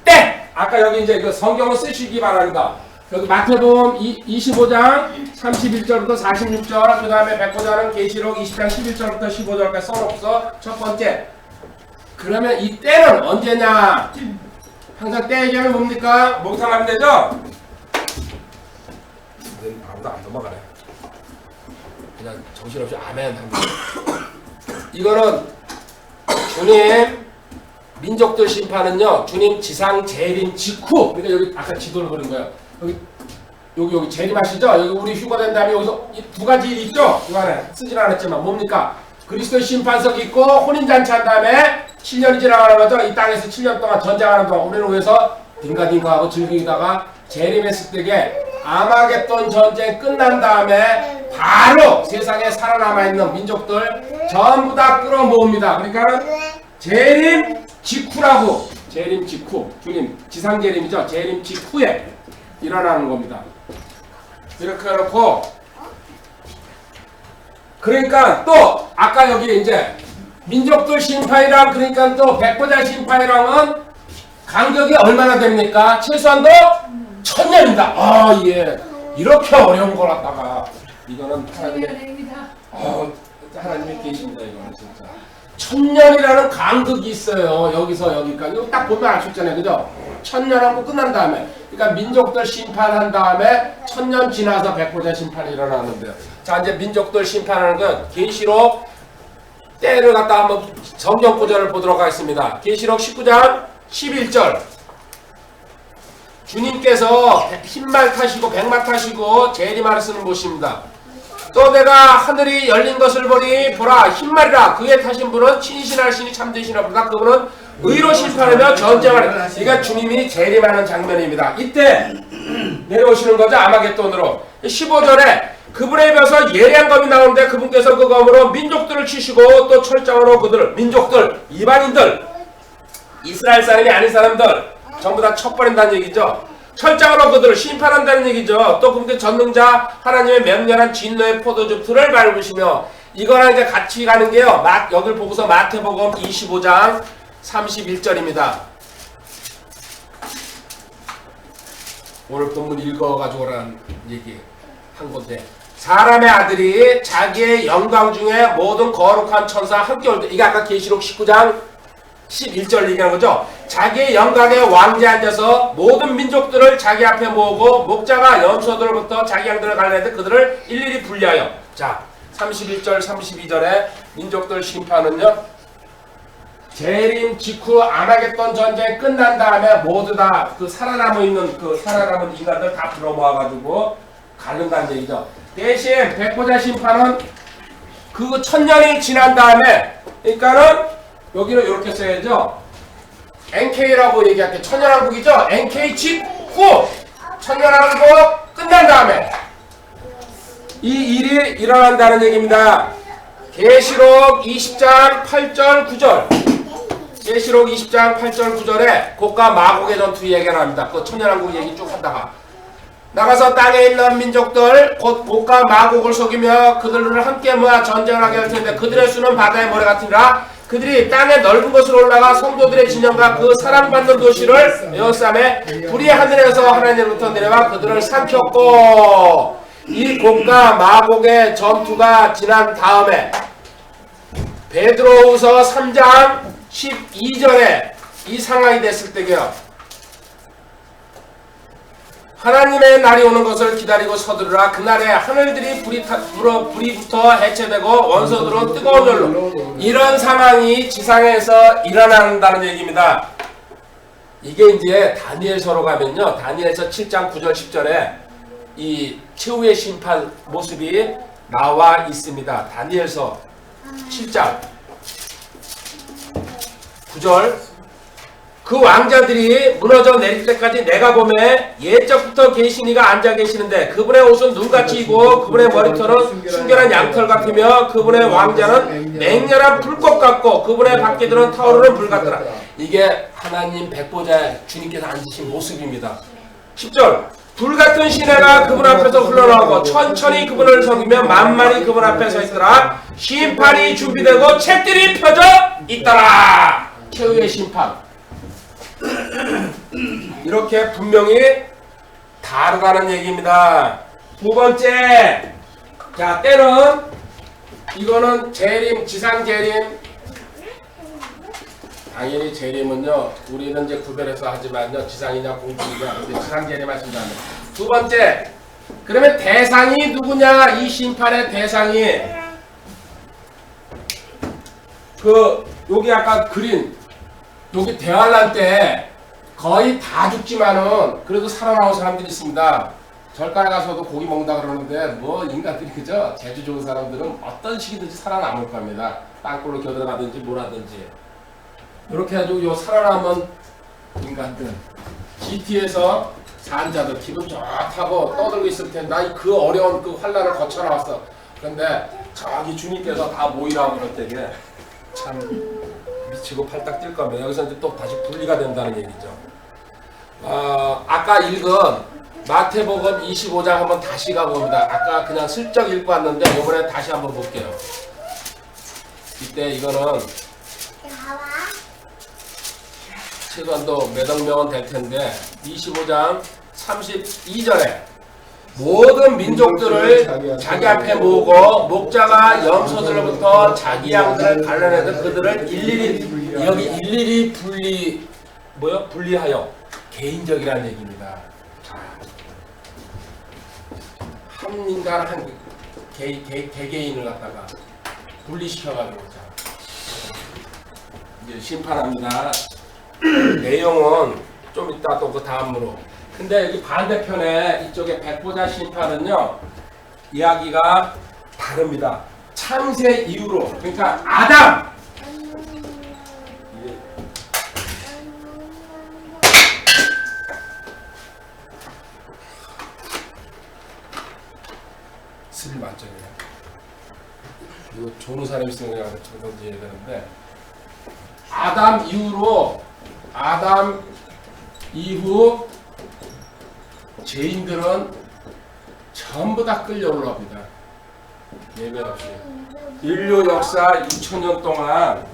땡 아까 여기 이제 그 성경을 쓰시기 바랍니다. 여기 마태복음 25장 31절부터 46절, 그 다음에 백보자는 계시록 20장 11절부터 15절까지 써놓고서 첫 번째. 그러면 이 때는 언제냐? 항상 때 얘기하면 뭡니까? 목욕탕 가면 되죠? 아무도 안 넘어가네. 그냥 정신없이 아멘 합니다. 이거는 주님 민족들 심판은요 주님 지상 재림 직후 그러니까 여기 아까 지도를 그린 거예요. 여기 재림하시죠? 여기 우리 휴가된 다음에 여기서 이 두 가지 일 있죠? 이 안에 쓰질 않았지만 뭡니까? 그리스도의 심판석이 있고 혼인잔치 한 다음에 7년이 지나가는 거죠? 이 땅에서 7년 동안 전쟁하는 동안 우리는 위해서 딩가딩가하고 즐기다가 재림했을 때에 아마겟돈 전쟁 끝난 다음에 바로 세상에 살아남아있는 민족들 전부 다 끌어모읍니다. 그러니까 재림 직후라고 재림 직후 주님 지상 재림이죠? 재림 직후에 일어나는 겁니다. 이렇게 해놓고 그러니까 또 아까 여기 이제 민족들 심판이랑 그러니까 또 백보자 심판이랑은 간격이 얼마나 됩니까? 최소한도 1000년입니다. 아 예. 이렇게 어려운 걸 갖다가 이거는 하나님의 하나님이 계십니다. 이거는 진짜 천년이라는 간극이 있어요. 여기서 여기까지. 이거 딱 보면 알 수 있잖아요. 그죠? 천년하고 끝난 다음에. 그러니까 민족들 심판한 다음에 천년 지나서 백보자 심판이 일어나는데요. 자, 이제 민족들 심판하는 건 계시록 때를 갖다 한번 성경 구절을 보도록 하겠습니다. 계시록 19장 11절. 주님께서 흰말 타시고 백마 타시고 재림하러 쓰는 곳입니다. 또 내가 하늘이 열린 것을 보니 보라 흰말이라 그에 타신 분은 친신하시니 참되시나 보다 그분은 의로 심판하며 전쟁하는. 그러니까 주님이 재림하는 장면입니다. 이때 내려오시는 거죠. 아마겟돈으로 15절에 그분에 비해서 예리한 검이 나오는데 그분께서 그 검으로 민족들을 치시고 또 철장으로 그들을 민족들 이방인들 이스라엘 사람이 아닌 사람들 전부 다 쳐버린다는 얘기죠. 철장으로 그들을 심판한다는 얘기죠. 또 그분께 전능자 하나님의 맹렬한 진노의 포도주 틀을 밟으시며 이거랑 이제 같이 가는 게요. 여길 보고서 마태복음 25장 31절입니다. 오늘 본문 읽어가지고 오라는 얘기 한 건데 사람의 아들이 자기의 영광 중에 모든 거룩한 천사와 함께 올 때 이게 아까 계시록 19장 11절 얘기하는 거죠. 자기의 영광의 왕좌에 앉아서 모든 민족들을 자기 앞에 모으고 목자가 염소들로부터 자기 양들을 갈라내는데 그들을 일일이 분리하여. 자, 31절 32절에 민족들 심판은요 재림 직후 아마겟돈 전쟁 끝난 다음에 모두 다 그 살아남은 인간들 다 불러 모아가지고 가른다는 얘기죠. 대신 백보자 심판은 그 천년이 지난 다음에, 그러니까는 여기는 이렇게 써야죠. NK라고 얘기할게요. 천년왕국이죠. NK 직후 천년왕국 끝난 다음에 이 일이 일어난다는 얘기입니다. 계시록 20장 8절 9절 계시록 20장 8절 9절에 곡과 마곡의 전투 얘기가 나옵니다. 그 천년왕국 얘기 쭉 하다가 나가서 땅에 있는 민족들 곧 곡과 마곡을 속이며 그들을 함께 모아 전쟁을 하게 할 텐데 그들의 수는 바다의 모래 같으니라. 그들이 땅의 넓은 곳으로 올라가 성도들의 진영과 그 사랑받는 도시를 에워싸매 불이 하늘에서 하나님으로부터 내려와 그들을 삼켰고 이 곡과 마곡의 전투가 지난 다음에 베드로후서 3장 12절에 이 상황이 됐을 때게요. 하나님의 날이 오는 것을 기다리고 서두르라. 그날에 하늘들이 불이 붙어 해체되고 원소들은 뜨거운 열로. 이런 상황이 지상에서 일어난다는 얘기입니다. 이게 이제 다니엘서로 가면요. 다니엘서 7장 9절 10절에 이 최후의 심판 모습이 나와 있습니다. 다니엘서 7장 9절 그 왕자들이 무너져 내릴 때까지 내가 보매 옛적부터 계신 이가 앉아 계시는데 그분의 옷은 눈같이 이고 그분의 머리털은 순결한 양털 같으며 그분의 왕자는 맹렬한 불꽃 같고 그분의 바퀴들은 타오르는 불 같더라. 이게 하나님 백보자 주님께서 앉으신 모습입니다. 10절 불같은 시내가 그분 앞에서 흘러나오고 천천히 그분을 섬기며 만만히 그분 앞에 서 있더라. 심판이 준비되고 책들이 펴져 있더라. 최후의 심판 이렇게 분명히 다르다는 얘기입니다. 두 번째, 자 때는 이거는 재림, 지상 재림. 당연히 재림은요 우리는 이제 구별해서 하지만요 지상이냐 공중이냐. 근데 지상 재림 하신다면 두 번째, 그러면 대상이 누구냐? 이 심판의 대상이 여기 아까 그린 여기 대환란 때 거의 다 죽지만은 그래도 살아나온 사람들이 있습니다. 절간에 가서도 고기 먹는다 그러는데 뭐 인간들이 그죠? 재주 좋은 사람들은 어떤 식이든지 살아남을 겁니다. 땅굴로 겨들어가든지 뭐라든지 이렇게 해가지고 요 살아남은 인간들 GT에서 산자들 기분 좋다고 떠들고 있을 텐데 나 그 어려운 그 환란을 거쳐 나왔어. 그런데 저기 주님께서 다 모이라고 그럴 때게 참 미치고 팔딱 뛸 겁니다. 여기서 이제 또 다시 분리가 된다는 얘기죠. 아까 읽은 마태복음 25장 한번 다시 가봅니다. 아까 그냥 슬쩍 읽고 왔는데 이번에 다시 한번 볼게요. 이때 이거는 최소한도 몇억 명은 될 텐데 25장 32절에 모든 민족들을 자기 앞에 모으고 목자가 염소들로부터 자기 양들을 갈라내서 그들을 일일이 분리하여 개인적이라는 얘기입니다. 한 인간 한 개개인을 갖다가 분리시켜가지고 이제 심판합니다. 내용은 좀 이따 또 그 다음으로. 근데 여기 반대편에 이쪽에 백보자 심판은요 이야기가 다릅니다. 창세 이후로, 그러니까 아담 스릴 만점이에요. 이거 좋은 사람이 있으면 그냥 저던지 해야 되는데, 아담 이후 죄인들은 전부 다 끌려 올라옵니다. 예외 없이. 인류 역사 2000년 동안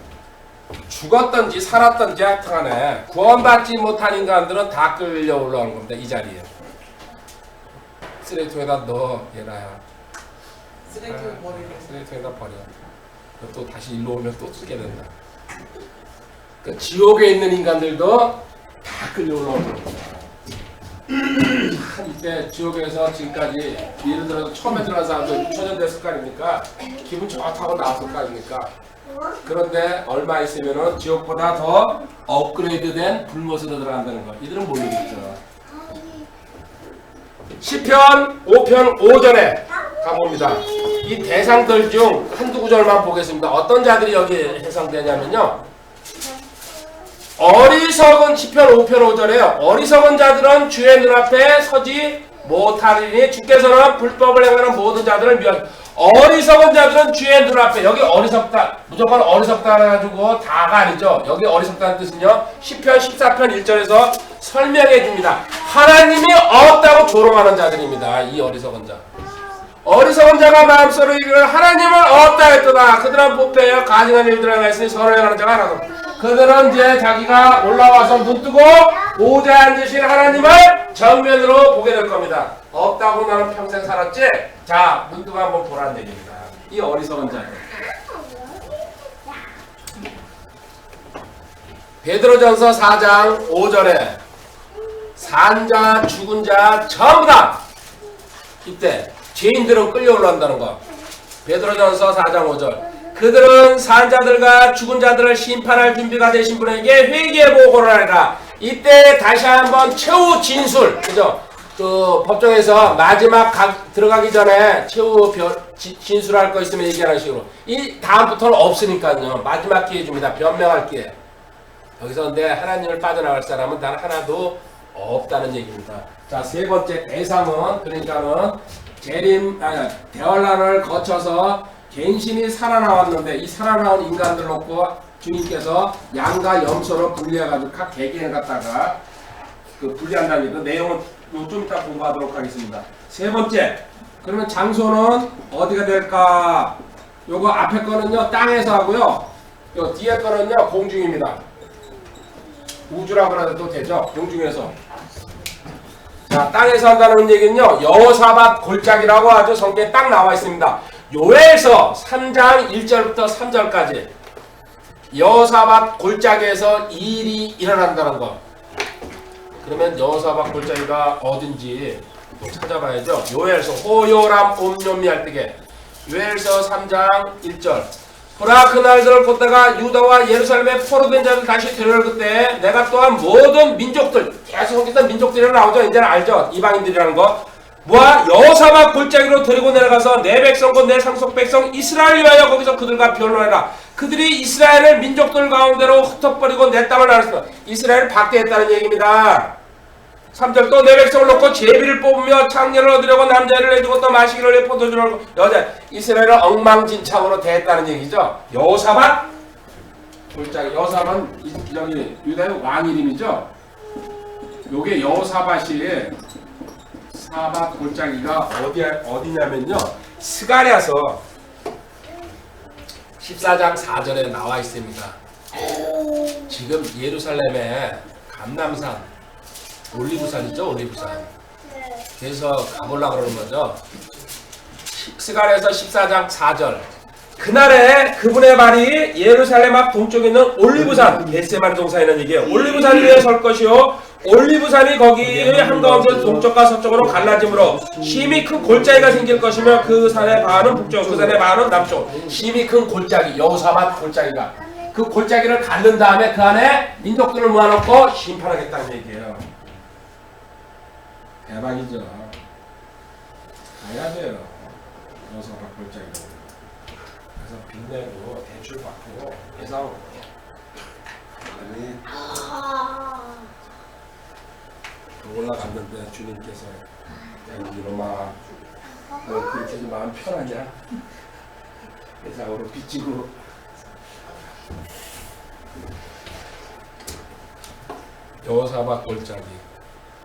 죽었던지 살았던지 하여튼간에 구원받지 못한 인간들은 다 끌려 올라오는 겁니다. 이 자리에. 쓰레기통에다 넣어, 얘나야. 쓰레기통에다 버려. 또 다시 일로 오면 또 쓰게 된다. 그러니까 지옥에 있는 인간들도 다 끌려 올라오는 겁니다. 이때 지옥에서 지금까지 예를 들어서 처음에 들어간 사람도 6천년 됐을 거 아닙니까? 기분 좋다고 나왔을 거 아닙니까? 그런데 얼마 있으면은 지옥보다 더 업그레이드된 불못으로 들어간다는 거. 이들은 모르겠죠. 시편 5편 5절에 가봅니다. 이 대상들 중 한두 구절만 보겠습니다. 어떤 자들이 여기에 해당되냐면요. 어리석은 시편 5편 5절에요. 어리석은 자들은 주의 눈앞에 서지 못하리니 주께서는 불법을 행하는 모든 자들을 미워하시고. 어리석은 자들은 주의 눈앞에, 여기 어리석다 무조건 어리석다 해가지고 다가 아니죠. 여기 어리석다는 뜻은요 시편 14편 1절에서 설명해 줍니다. 하나님이 없다고 조롱하는 자들입니다. 이 어리석은 자. 어리석은 자가 마음속으로 이르기를 하나님은 없다 했도다. 그들은 부패하여 가증한 일들을 행하였으니 서로 행하는 자가 하나도 없다. 그들은 이제 자기가 올라와서 눈뜨고 보좌에 앉으신 하나님을 정면으로 보게 될 겁니다. 없다고 나는 평생 살았지? 자, 눈뜨고 한번 보라는 얘기입니다. 이 어리석은 자들. 베드로전서 4장 5절에 산자 죽은 자 전부 다 이때 죄인들은 끌려 올라온다는 거. 베드로전서 4장 5절. 그들은 산자들과 죽은 자들을 심판할 준비가 되신 분에게 회개 보고를 하리라. 이때 다시 한번 최후 진술, 그죠? 그 법정에서 마지막 들어가기 전에 최후 진술할 거 있으면 얘기하는 식으로. 이 다음부터는 없으니까요. 마지막 기회 줍니다. 변명할 기회. 여기서 근데 하나님을 빠져나갈 사람은 단 하나도 없다는 얘기입니다. 자, 세 번째 대상은, 그러니까는 대환란을 거쳐서 갱신이 살아나왔는데, 이 살아나온 인간들 놓고 주님께서 양과 염소로 분리해가지고 각 개개인을 갖다가 그 분리한다는 그 내용은 좀 이따 공부하도록 하겠습니다. 세 번째, 그러면 장소는 어디가 될까? 요거 앞에 거는요 땅에서 하고요, 요 뒤에 거는요 공중입니다. 우주라고 해도 되죠? 공중에서. 자, 땅에서 한다는 얘기는요 여호사밧 골짜기라고 아주 성경에 딱 나와 있습니다. 요엘서 3장 1절부터 3절까지 여호사밧 골짜기에서 이 일이 일어난다는 거. 그러면 여호사밧 골짜기가 어딘지 또 찾아봐야죠. 요엘서 호요람 옴뇸미 할 때게 요엘서 3장 1절. 보라, 그날들을 걷다가 유다와 예루살렘에 포로된 자들 다시 데려올 그때 내가 또한 모든 민족들, 계속 거기서 민족들이라고 나오죠. 이제는 알죠. 이방인들이라는 거. 모아 여호사밧 골짜기로 데리고 내려가서 내 백성과 내 상속 백성 이스라엘 위하여 거기서 그들과 변론해라. 그들이 이스라엘을 민족들 가운데로 흩어버리고 내 땅을 나눴어. 이스라엘을 박대했다는 얘기입니다. 3절. 또 내 백성을 놓고 제비를 뽑으며 창녀를 얻으려고 남자를 내주고 또 마시기를 내 포도주를 얻고 여자. 이스라엘을 엉망진창으로 대했다는 얘기죠. 여호사밧 골짜기. 여호사밧은 여기 유다의 왕 이름이죠. 요게 여호사밧이 사밧 골짜기가 어디냐면요 스가랴서 14장 4절에 나와 있습니다. 지금 예루살렘의 감람산, 올리브산이죠. 올리브산. 그래서 가보려고 그러는 거죠. 스가랴서 14장 4절. 그날에 그분의 발이 예루살렘 앞 동쪽에 있는 올리브산, 겟세마네 동산에 있는 얘기예요. 올리브산 위에 설 것이요 올리브산이 거기의 한가운데 동쪽과 서쪽으로 갈라짐으로 심히 큰 골짜기가 생길 것이며 그 산의 반은 북쪽, 그 산의 반은 남쪽. 심히 큰 골짜기, 여호사밧 골짜기가 그 골짜기를 가른 다음에 그 안에 민족들을 모아놓고 심판하겠다는 얘기예요. 대박이죠. 가야 돼요. 여호사밧 골짜기. 그래서 빚내고 대출 받고 예상. 아니. 올라갔는데 주님께서 이놈아 너 그렇게 좀 마음 편하냐? 예상으로 빚지고 여호사밧 골짜기.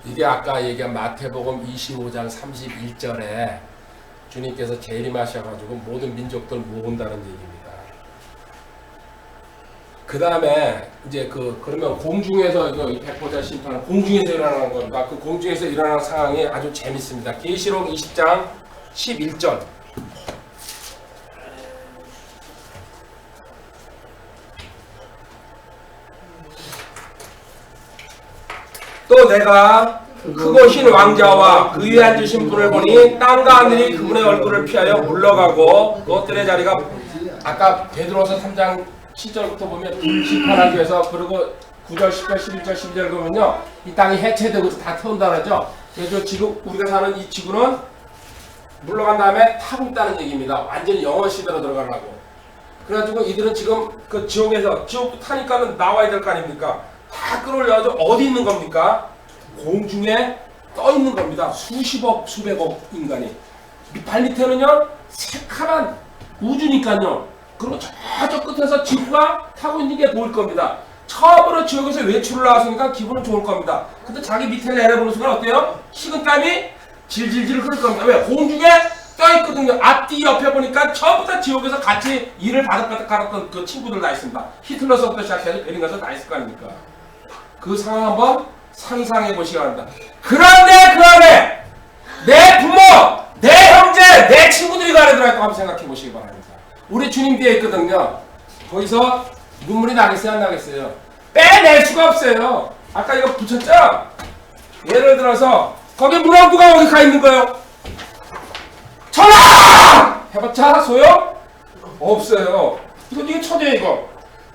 이게 아까 얘기한 마태복음 25장 31절에 주님께서 재림하셔가지고 모든 민족들 모은다는 얘기입니다. 그 다음에 이제 그러면 공중에서 이거 백보자 심판은 공중에서 일어나는 겁니다. 그 공중에서 일어나는 상황이 아주 재밌습니다. 계시록 20장 11절. 또 내가 크고 흰 왕자와 그 위에 앉으신 분을 보니 땅과 하늘이 그분의 얼굴을 피하여 물러가고 그것들의 자리가 아까 베드로서 3장 7절부터 보면 불 심판하기 위해서 그리고 9절, 10절, 11절, 12절 보면요 이 땅이 해체되고 다 태운다 그러죠. 그래서 지금 우리가 사는 이 지구는 물러간 다음에 타고 있다는 얘기입니다. 완전히 영원 시대로 들어가려고. 그래가지고 이들은 지금 그 지옥에서 지옥도 타니까는 나와야 될 거 아닙니까? 다 끌어올려가지고 어디 있는 겁니까? 공중에 떠 있는 겁니다. 수십억, 수백억 인간이. 발 밑에는요 새카만 우주니까요. 그리고 저쪽 끝에서 지구가 타고 있는 게 보일 겁니다. 처음으로 지옥에서 외출을 나왔으니까 기분은 좋을 겁니다. 근데 자기 밑에 내려보는 순간 어때요? 식은땀이 질질질 흐를 겁니다. 왜? 공중에 떠있거든요. 앞뒤 옆에 보니까 전부 다 지옥에서 같이 일을 바득바득 갈았던 그 친구들 다 있습니다. 히틀러서부터 시작해서 베링가서 다 있을 거 아닙니까? 그 상황 한번 상상해 보시기 바랍니다. 그런데 그 안에 내 부모, 내 형제, 내 친구들이 그 안에 들어있다고 한번 생각해 보시기 바랍니다. 우리 주님 뒤에 있거든요. 거기서 눈물이 나겠어요? 안 나겠어요? 빼낼 수가 없어요. 아까 이거 붙였죠? 예를 들어서 거기 문화부가 어디 가 있는 거예요? 천하! 해봤자 소용? 없어요. 이게 천재야 이거.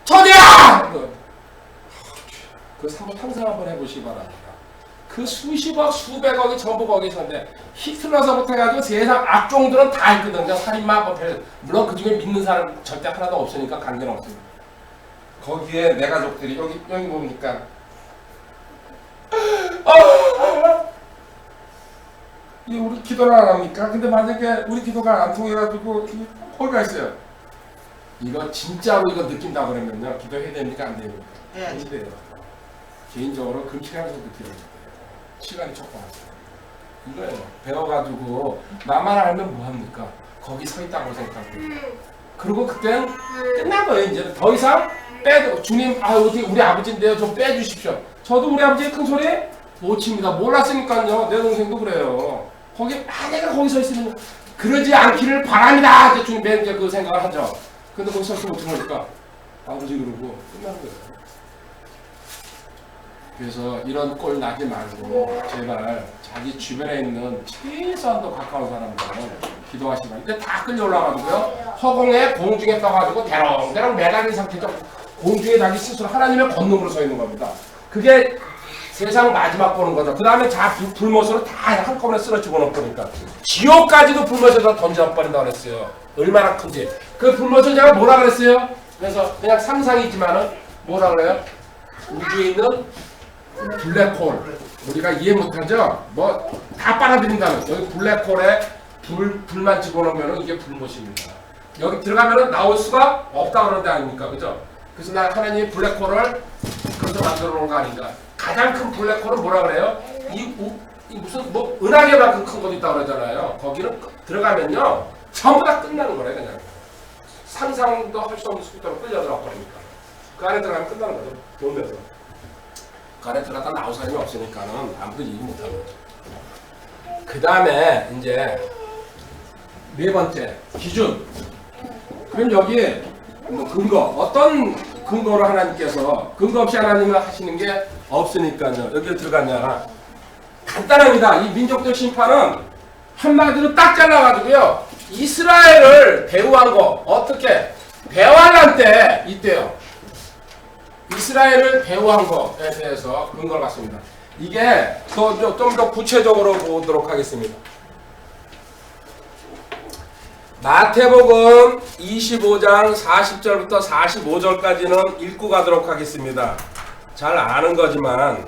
천재야! 그 한번 상상 한번 해보시기 바랍니다. 그 수십억, 수백억이 전부 거기 있었는데 히틀러서부터 해가지고 세상 악종들은 다 있거든요. 살인마, 물론 그 중에 믿는 사람 절대 하나도 없으니까 관계는 없습니다. 거기에 내 가족들이 여기 뭡니까? 이 우리 기도를 안 합니까? 근데 만약에 우리 기도가 안 통해가지고 홀가 있어요. 이거 진짜로 이거 느낀다고 그러면요. 기도해야 됩니까? 안 됩니까? 해야 돼요. 개인적으로 금식하면서 느끼는 거예요. 시간이 촉박하죠. 이거예요. 배워가지고 나만 알면 뭐합니까? 거기 서 있다고 생각하고 그리고 그땐 끝난 거예요. 이제 더 이상 빼도 주님 어떻게 우리 아버지인데요. 좀 빼주십시오. 저도 우리 아버지의 큰 소리 못 칩니다. 몰랐으니까요. 내 동생도 그래요. 거기 만약에 거기 서 있으면 그러지 않기를 바랍니다. 이제 주님 이제 그 생각을 하죠. 근데 거기 서 있으면 어떻게 합니까? 아버지 그러고 끝나는 거예요. 그래서 이런 꼴 나지 말고 제발 자기 주변에 있는 최소한도 가까운 사람들은 기도하시기 바랍니다. 근데 다 끌려 올라가지고요. 허공에 공중에 떠가지고 대롱대롱 매달린 상태죠. 공중에 자기 스스로 하나님의 권능으로 서 있는 겁니다. 그게 세상 마지막 보는 거죠. 그 다음에 불못으로 다 한꺼번에 쓰러지고 놓으니까 지옥까지도 불못에다 던져버린다고 그랬어요. 얼마나 큰지. 그 불못을 제가 뭐라 그랬어요? 그래서 그냥 상상이지만은 뭐라 그래요? 우주에 있는 블랙홀. 우리가 이해 못하죠? 뭐 다 빨아들인다는. 여기 블랙홀에 불만 집어넣으면 이게 불못입니다. 여기 들어가면 나올 수가 없다 그러는 데 아닙니까? 그죠? 그래서 나 하나님이 블랙홀을 그래서 만들어 놓은 거 아닌가? 가장 큰 블랙홀은 뭐라 그래요? 이 무슨 뭐 은하계만큼 큰 것도 있다 그러잖아요. 거기는 들어가면요 전부 다 끝나는 거래요. 그냥 상상도 할 수 없는 속도로 끌려 들어가 버리니까 그 안에 들어가면 끝나는 거죠. 보면서 그 안에 들어갔다 나올 사람이 없으니까는 아무도 얘기 못하는 거죠. 그 다음에 이제 네 번째 기준. 그럼 여기 뭐 근거, 어떤 근거로 하나님께서 근거 없이 하나님을 하시는 게 없으니까요. 여기 들어갔냐? 간단합니다. 이 민족들 심판은 한마디로 딱 잘라가지고요. 이스라엘을 배후한 거 어떻게 배후할 때 이때요. 이스라엘을 배후한 것에 대해서 근거를 갖습니다. 이게 좀 더 구체적으로 보도록 하겠습니다. 마태복음 25장 40절부터 45절까지는 읽고 가도록 하겠습니다. 잘 아는 거지만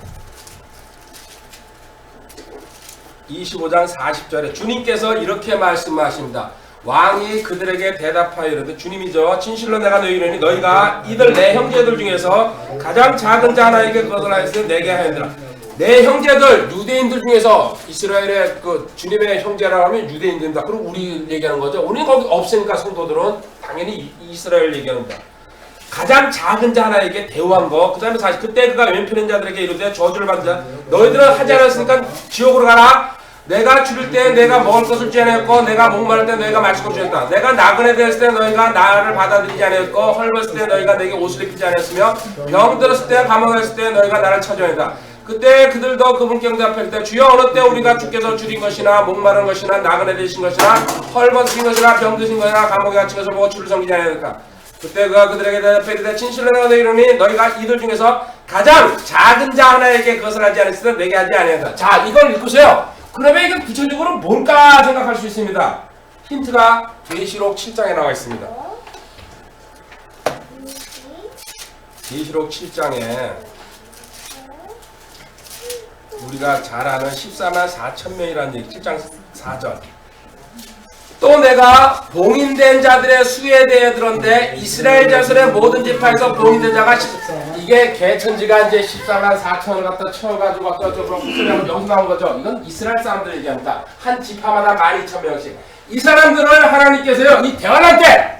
25장 40절에 주님께서 이렇게 말씀하십니다. 왕이 그들에게 대답하여 이르되 주님이죠. 진실로 내가 너희에게 이르니 너희가 이들 내 형제들 중에서 가장 작은 자 하나에게 그것을 하였으니 내게 하였느라. 내 형제들 유대인들 중에서 이스라엘의 그 주님의 형제라고 하면 유대인들입니다. 그리고 우리 얘기하는 거죠. 우리 거기 없으니까 성도들은 당연히 이스라엘 얘기하는 거야. 가장 작은 자 하나에게 대우한 거. 그 다음에 사실 그때 그가 왼편인 자들에게 이르되 저주를 받은 자 너희들은 하지 않았으니까 지옥으로 가라. 내가 줄일 때 내가 먹을 것을 주지 않았고 내가 목마를 때 너희가 마실 것을 주었다. 내가 나그네 되었을 때 너희가 나를 받아들이지 않았고 헐벗을 때 너희가 내게 옷을 입히지 않았으며 병 들었을 때 감옥에 있을 때 너희가 나를 찾아온다. 그때 그들도 그분께 응답할 때 주여 어느 때 우리가 주께서 줄인 것이나 목마른 것이나 나그네 되신 것이나 헐벗으신 것이나 병 드신 것이나 감옥에 갇힌 것을 보고 주를 섬기지 않았을까. 그때 그가 그들에게 대답하이르되 진실로 내가 너희를 이르니 너희가 이들 중에서 가장 작은 자 하나에게 그것을 하지 않았으면 내게 하지 아니한다. 자, 이걸 읽으세요. 그러면 이게 구체적으로 뭘까 생각할 수 있습니다. 힌트가 계시록 7장에 나와 있습니다. 계시록 7장에 우리가 잘 아는 14만 4천 명이라는 얘기 7장 4절. 또 내가 봉인된 자들의 수에 대해 들었는데 이스라엘 자손의 모든 지파에서 봉인된 자가 이게 개천지가 이제 14만 4천을 갖다 채워가지고 어쩌고저쩌고 헛소리하고 여기서 나온 거죠. 이건 이스라엘 사람들 얘기합니다. 한 지파마다 12,000명씩. 이 사람들을 하나님께서요 이 대환란 때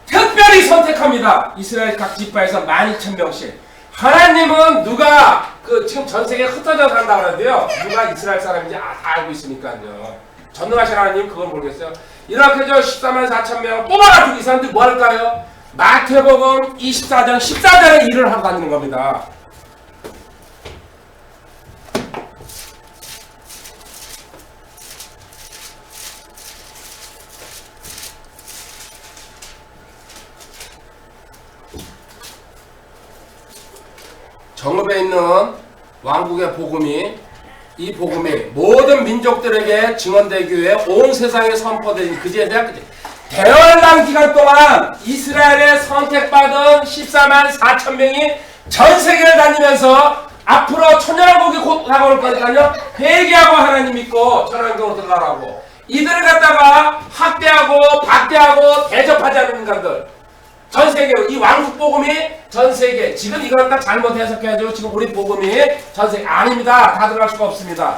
특별히 선택합니다. 이스라엘 각 지파에서 12,000명씩. 하나님은 누가 그 지금 전 세계에 흩어져 산다고 하는데요. 누가 이스라엘 사람인지 다 알고 있으니까요. 전능하신 하나님 그건 모르겠어요. 이렇게 저 14만 4천 명 뽑아가지고 이 사람들이 뭐 할까요? 마태복음 24장 14절에 일을 하고 다니는 겁니다. 정읍에 있는 왕국의 복음이 이 복음이 모든 민족들에게 증언되기 위해 온 세상에 선포된 그제에 대한 대환란 기간 동안 이스라엘에 선택받은 14만 4천 명이 전 세계를 다니면서 앞으로 천년왕국이 곧 다가올 거니까요 회개하고 하나님 믿고 천년왕국으로 들어가라고 이들을 갖다가 학대하고 박대하고 대접하지 않는 인간들 전 세계로 이 왕국 복음이 전 세계 지금 이걸 딱 잘못 해석해가지고 지금 우리 복음이 전 세계 아닙니다. 다 들어갈 수가 없습니다.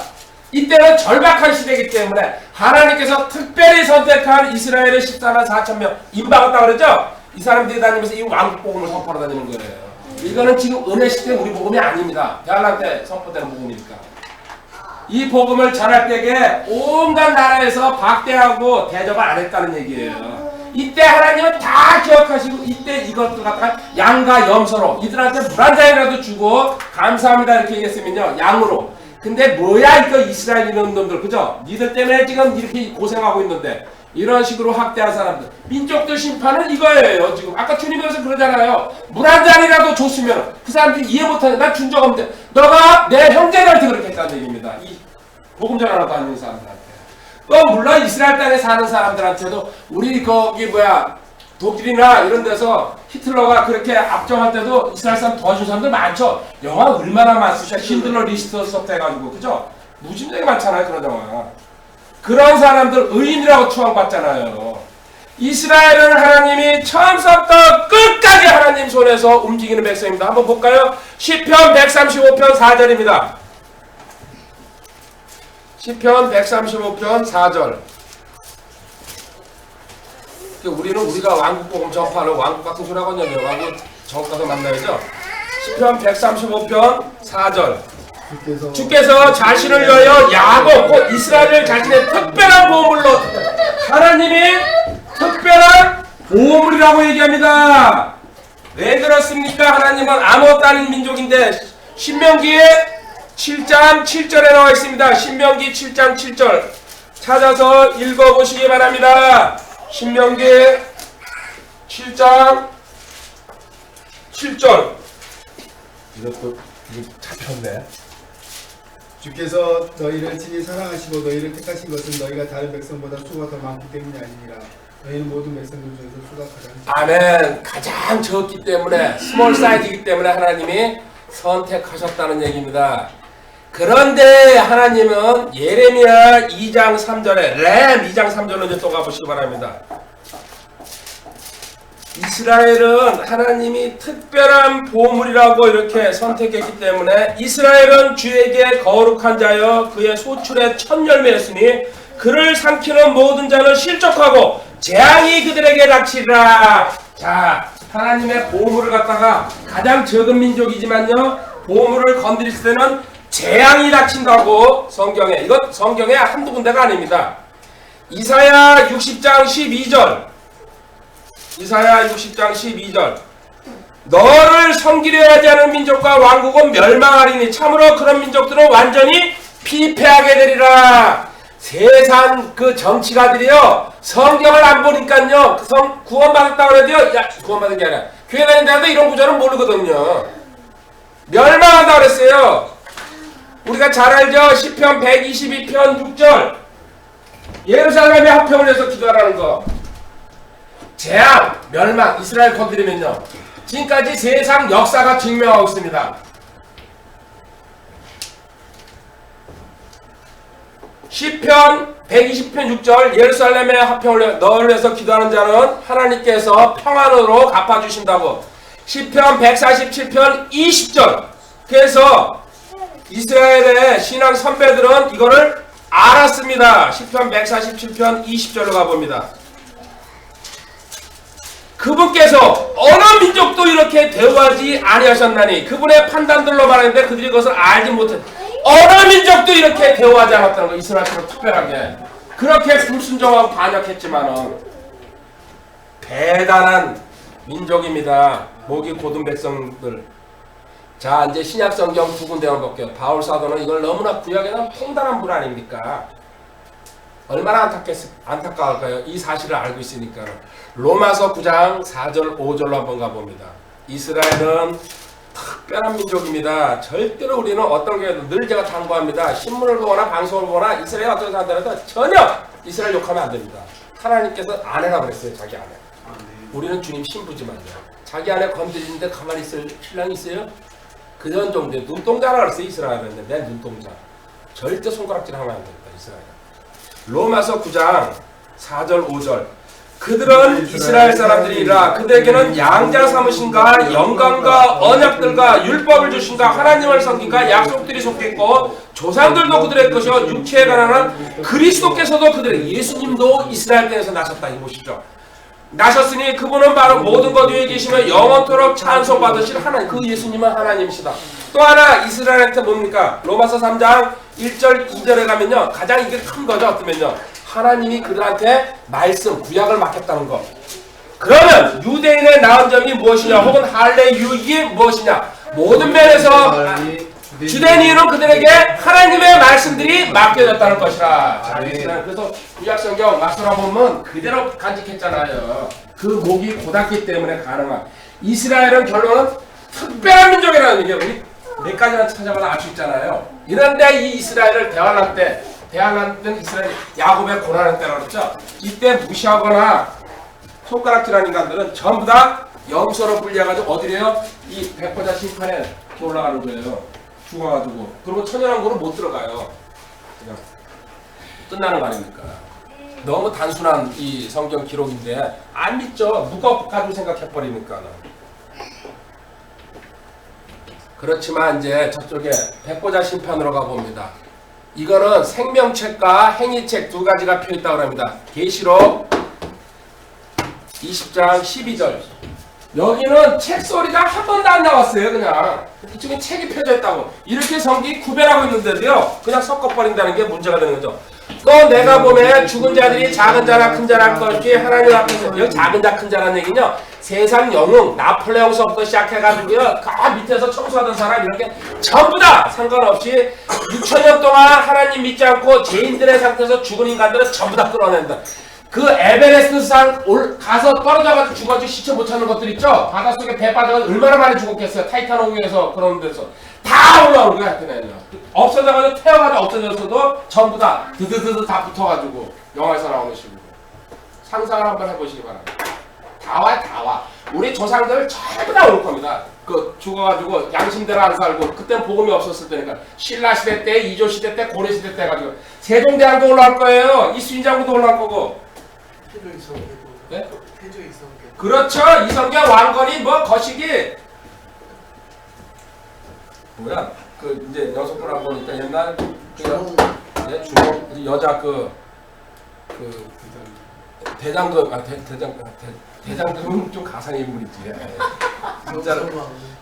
이때는 절박한 시대이기 때문에 하나님께서 특별히 선택한 이스라엘의 14만 4천 명 임박했다고 그랬죠? 이 사람들이 다니면서 이 왕국 복음을 선포하러 다니는 거예요. 이거는 지금 은혜 시대 우리 복음이 아닙니다. 대환란 때 선포되는 복음이니까. 이 복음을 전할 때에 온갖 나라에서 박대하고 대접을 안 했다는 얘기예요. 이때 하나님은 다 기억하시고 이때 이것도 갖다가 양과 염소로 이들한테 물 한 잔이라도 주고 감사합니다 이렇게 얘기했으면요 양으로. 근데 뭐야 이거 이스라엘 이런 놈들 그죠? 니들 때문에 지금 이렇게 고생하고 있는데 이런 식으로 학대한 사람들 민족들 심판은 이거예요. 지금 아까 주님께서 그러잖아요. 물 한 잔이라도 줬으면 그 사람들이 이해 못하는 난 준 적 없는데 너가 내 형제들한테 그렇게 했다는 얘기입니다. 이 복음 전하러 다니는 사람들한테. 또 물론 이스라엘 땅에 사는 사람들한테도 우리 거기 독일이나 이런 데서 히틀러가 그렇게 압정할 때도 이스라엘 사람 도와준 사람들 많죠. 영화 얼마나 많으셔. 힌들러 리스트 썼다 해가지고 그죠? 무지무지하게 많잖아요 그런 영화. 그런 사람들 의인이라고 추앙받잖아요. 이스라엘은 하나님이 처음부터 끝까지 하나님 손에서 움직이는 백성입니다. 한번 볼까요? 시편 135편 4절입니다. 시편 135편 4절. 우리는 우리가 왕국복음 전파하는 왕국 같은 소리 하거든요. 왕국 전국 가서 만나야죠. 시편 135편 4절. 주께서 자신을 위하여 야곱 곧 이스라엘을 자신의 특별한 보물로 하나님이 특별한 보물이라고 얘기합니다. 왜 그렇습니까? 하나님은 아무것도 아닌 민족인데 신명기에 7장 7절에 나와 있습니다. 신명기 7장 7절 찾아서 읽어보시기 바랍니다. 신명기 7장 7절 이거 잡혔네. 주께서 너희를 친히 사랑하시고 너희를 택하신 것은 너희가 다른 백성보다 수가 더 많기 때문이 아니니라. 너희는 모든 백성들 중에서 수가 가장 아멘. 가장 적기 때문에 스몰 사이즈이기 때문에 하나님이 선택하셨다는 얘기입니다. 그런데 하나님은 예레미야 2장 3절에 렘 2장 3절로 이제 또 가보시기 바랍니다. 이스라엘은 하나님이 특별한 보물이라고 이렇게 선택했기 때문에 이스라엘은 주에게 거룩한 자여 그의 소출의 첫 열매였으니 그를 삼키는 모든 자는 실족하고 재앙이 그들에게 닥치리라. 자, 하나님의 보물을 갖다가 가장 적은 민족이지만요 보물을 건드릴 때는 재앙이 닥친다고 성경에, 이건 성경에 한두 군데가 아닙니다. 이사야 60장 12절 이사야 60장 12절 너를 섬기려 하지 않은 민족과 왕국은 멸망하리니 참으로 그런 민족들은 완전히 피폐하게 되리라. 세상 그 정치가들이요 성경을 안 보니까요 구원받았다고 그래도요 구원받은 게 아니라 교회 다닌다는데 이런 구절은 모르거든요. 멸망한다고 그랬어요. 우리가 잘 알죠? 시편 122편 6절 예루살렘의 화평을 위해서 기도하라는 거. 재앙, 멸망, 이스라엘 건드리면요 지금까지 세상 역사가 증명하고 있습니다. 시편 120편 6절 예루살렘의 화평을 너를 위해서 기도하는 자는 하나님께서 평안으로 갚아주신다고. 시편 147편 20절 그래서 이스라엘의 신앙 선배들은 이거를 알았습니다. 시편 147편 20절로 가봅니다. 그분께서 어느 민족도 이렇게 대우하지 아니하셨나니 그분의 판단들로 말하는데 그들이 그것을 알지 못해. 어느 민족도 이렇게 대우하지 않았다는 거. 이스라엘처럼 특별하게 그렇게 불순종하고 반역했지만은 대단한 민족입니다. 목이 고든 백성들. 자 이제 신약 성경 두 군데만 볼게요. 바울 사도는 이걸 너무나 구약에는 통달한 분 아닙니까? 얼마나 안타까울까요? 이 사실을 알고 있으니까. 로마서 9장 4절 5절로 한번 가봅니다. 이스라엘은 특별한 민족입니다. 절대로 우리는 어떤 경우에도 늘 제가 당부합니다. 신문을 보거나 방송을 보거나 이스라엘 어떤 사람들한테 전혀 이스라엘 욕하면 안 됩니다. 하나님께서 아내라고 그랬어요. 자기 아내. 우리는 주님 신부지만요. 자기 아내 건드리는데 가만히 있을 신랑이 있어요? 그런 정도의 눈동자라고 그랬어요. 이스라엘은 내 눈동자. 절대 손가락질 하면 안 됩니다. 이스라엘. 로마서 9장 4절 5절 그들은 이스라엘 사람들이라 그들에게는 양자 삼으신가 영광과 언약들과 율법을 주신가 하나님을 섬긴가 약속들이 속했고 조상들도 그들의 것이요 육체에 관한 그리스도께서도 그들의 예수님도 이스라엘 땅에서 나셨다. 이보시죠. 나셨으니 그분은 바로 모든 것 위에 계시며 영원토록 찬송받으실 하나님. 그 예수님은 하나님이시다. 또 하나 이스라엘한테 뭡니까? 로마서 3장 1절 2절에 가면요 가장 이게 큰 거죠. 어떠면요 하나님이 그들한테 말씀 구약을 맡겼다는 거. 그러면 유대인의 나은 점이 무엇이냐 혹은 할례 유익이 무엇이냐. 모든 면에서 주대인은 그들에게 하나님의 말씀들이 맡겨졌다는 것이라. 자, 그래서 구약성경 막서라 보면 그대로 간직했잖아요. 그 목이 고닫기 때문에 가능한. 이스라엘은 결론은 특별한 민족이라는 얘기예요. 우리 몇 가지나 찾아봐도 알 수 있잖아요. 이런데 이 이스라엘을 대환란 때 대환란 이스라엘 야곱의 고난의 때라고 그랬죠. 이때 무시하거나 손가락질하는 인간들은 전부 다 영서로 불려가지고 어디래요? 이 백보자 심판에 올라가는 거예요. 죽어가지고. 그리고 천연왕국으로 못 들어가요. 그냥 끝나는 거 아닙니까? 너무 단순한 이 성경 기록인데 안 믿죠. 누가 가지고 생각해버리니까. 그렇지만 이제 저쪽에 백보자 심판으로 가봅니다. 이거는 생명책과 행위책 두 가지가 펴있다고 합니다. 계시록 20장 12절 여기는 책 소리가 한 번도 안 나왔어요. 그냥 이쪽에 책이 펴져 있다고 이렇게 성기 구별하고 있는데도요 그냥 섞어버린다는 게 문제가 되는 거죠. 또 내가 보면 죽은 자들이 작은 자나 큰 자랄 것이 하나님 앞에서, 여기 작은 자 큰 자라는 얘기는요 세상 영웅 나폴레옹서부터 시작해가지고요 그 밑에서 청소하던 사람 이렇게 전부 다 상관없이 6천년 동안 하나님 믿지 않고 죄인들의 상태에서 죽은 인간들은 전부 다 끌어낸다. 그 에베레스트 산 가서 떨어져가지고 죽어가지고 시체 못 찾는 것들 있죠? 바닷속에 배 빠져서 얼마나 많이 죽었겠어요? 타이탄 홍해에서 그런 데서 다 올라오는 거야. 하여튼 없어져가지고 태워가지고 없어졌어도 전부 다 드드드드 다 붙어가지고 영화에서 나오는 식으로 상상을 한번 해보시기 바랍니다. 다 와, 다 와. 우리 조상들 전부 다 올 겁니다. 그 죽어가지고 양심대로 안 살고 그때는 복음이 없었을 때니까 신라 시대 때, 이조 시대 때, 고려 시대 때 가지고 세종대왕도 올라올 거예요. 이순신장군도 올라올 거고. 네? 그렇죠. 이성경 왕건이 뭐 거시기 뭐야? 그 이제 여성분하고 보니까 옛날 그 주로 여자 그 대장금 대장금은 좀 가상 인물이지. 진짜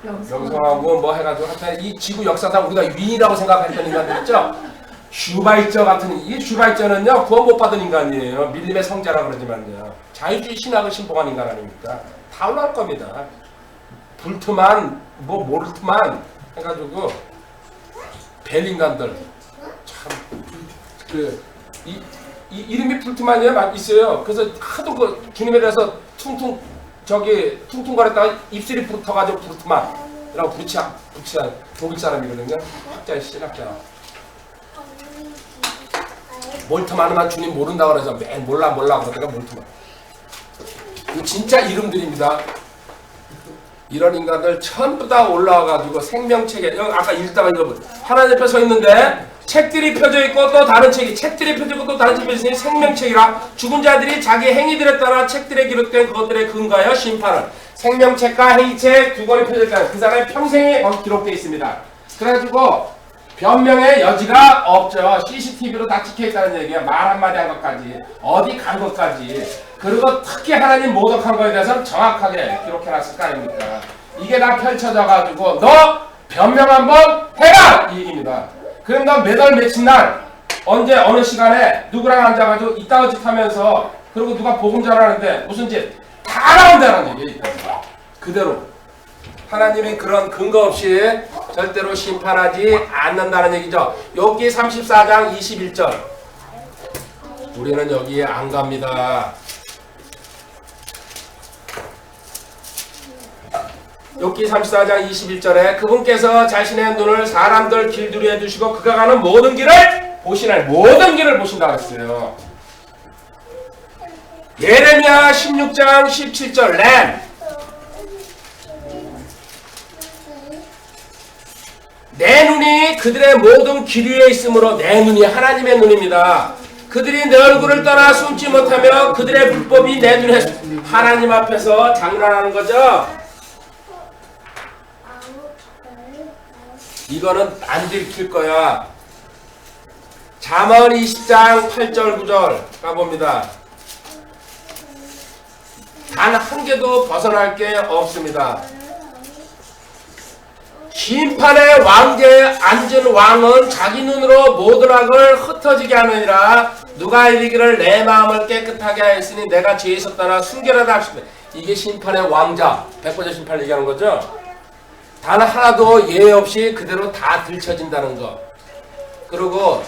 명성하고 뭐 해가지고 하여튼 이 지구 역사상 우리가 위인이라고 생각했던 인간들 있죠. 슈바이처 같은 이 슈바이처는요 구원 못 받은 인간이에요. 밀림의 성자라 그러지만요 자유주의 신학을 신봉한 인간 아닙니까? 다 올라올 겁니다. 불트만 뭐 모르트만 해가지고 벨인간들 참 그 이름이 불트만이야 있어요. 그래서 하도 그 주님에 대해서 퉁퉁거렸다가 입술이 붙어가지고 불트만이라고 부르치한 독일 사람이거든요. 학자의 신학자. 몰트만은 주님 모른다 그래서 매일 몰라 그러다가 몰트만. 이거 진짜 이름들입니다. 이런 인간들 전부 다 올라와가지고 생명책에 여기 아까 읽다가 읽어보세요. 하나님 옆에 서 있는데 책들이 펴져 있고 또 다른 책들이 펴져 있고 또 다른 책이 있으니 생명책이라 죽은 자들이 자기 행위들에 따라 책들에 기록된 그것들에 근거하여 심판을 생명책과 행위책 두 권이 펴져 있다. 그 사람의 평생이 거기 기록되어 있습니다. 그래가지고 변명의 여지가 없죠. CCTV로 다 찍혀있다는 얘기야. 말 한마디 한 것까지 어디 간 것까지. 그리고 특히 하나님 모독한 거에 대해서는 정확하게 기록해놨을 거 아닙니까? 이게 다 펼쳐져가지고 너 변명 한번 해라! 이 얘기입니다. 그럼 너 매달 며칠 날 언제 어느 시간에 누구랑 앉아가지고 이따위 짓 하면서 그리고 누가 복음 전하는데 무슨 짓 다 나온다는 얘기예요. 그대로 하나님이 그런 근거 없이 절대로 심판하지 않는다는 얘기죠. 욥기 34장 21절 우리는 여기에 안 갑니다. 욥기 34장 21절에 그분께서 자신의 눈을 사람들 길들이에 두시고 그가 가는 모든 길을 보시나니 모든 길을 보신다고 했어요. 예레미야 16장 17절 내 눈이 그들의 모든 길 위에 있으므로 내 눈이 하나님의 눈입니다. 그들이 내 얼굴을 떠나 숨지 못하며 그들의 불법이 내 눈에 하나님 앞에서 장난하는 거죠. 이거는 안 들킬 거야. 잠언 20장 8절 9절 가봅니다. 단 한 개도 벗어날 게 없습니다. 심판의 왕제에 앉은 왕은 자기 눈으로 모든 악을 흩어지게 하느니라. 누가 이르기를 내 마음을 깨끗하게 하였으니 내가 죄에서 떠나 순결하다 하시되. 이게 심판의 왕자, 백번째 심판을 얘기하는 거죠. 단 하나도 예외 없이 그대로 다 들춰진다는 거. 그리고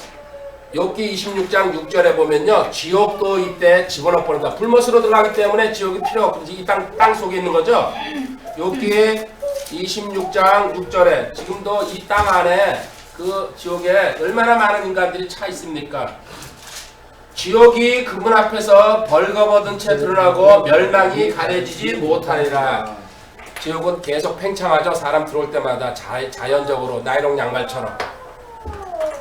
욥기 26장 6절에 보면요, 지옥도 이때 집어넣어 버린다. 불못으로 들어가기 때문에 지옥이 필요 없고 이 땅 속에 있는 거죠. 욥기 26장 6절에 지금도 이 땅 안에 그 지옥에 얼마나 많은 인간들이 차 있습니까? 지옥이 그분 앞에서 벌거벗은 채 드러나고 멸망이 가려지지 못하리라. 지옥은 계속 팽창하죠. 사람 들어올 때마다 자연적으로 나이롱 양말처럼.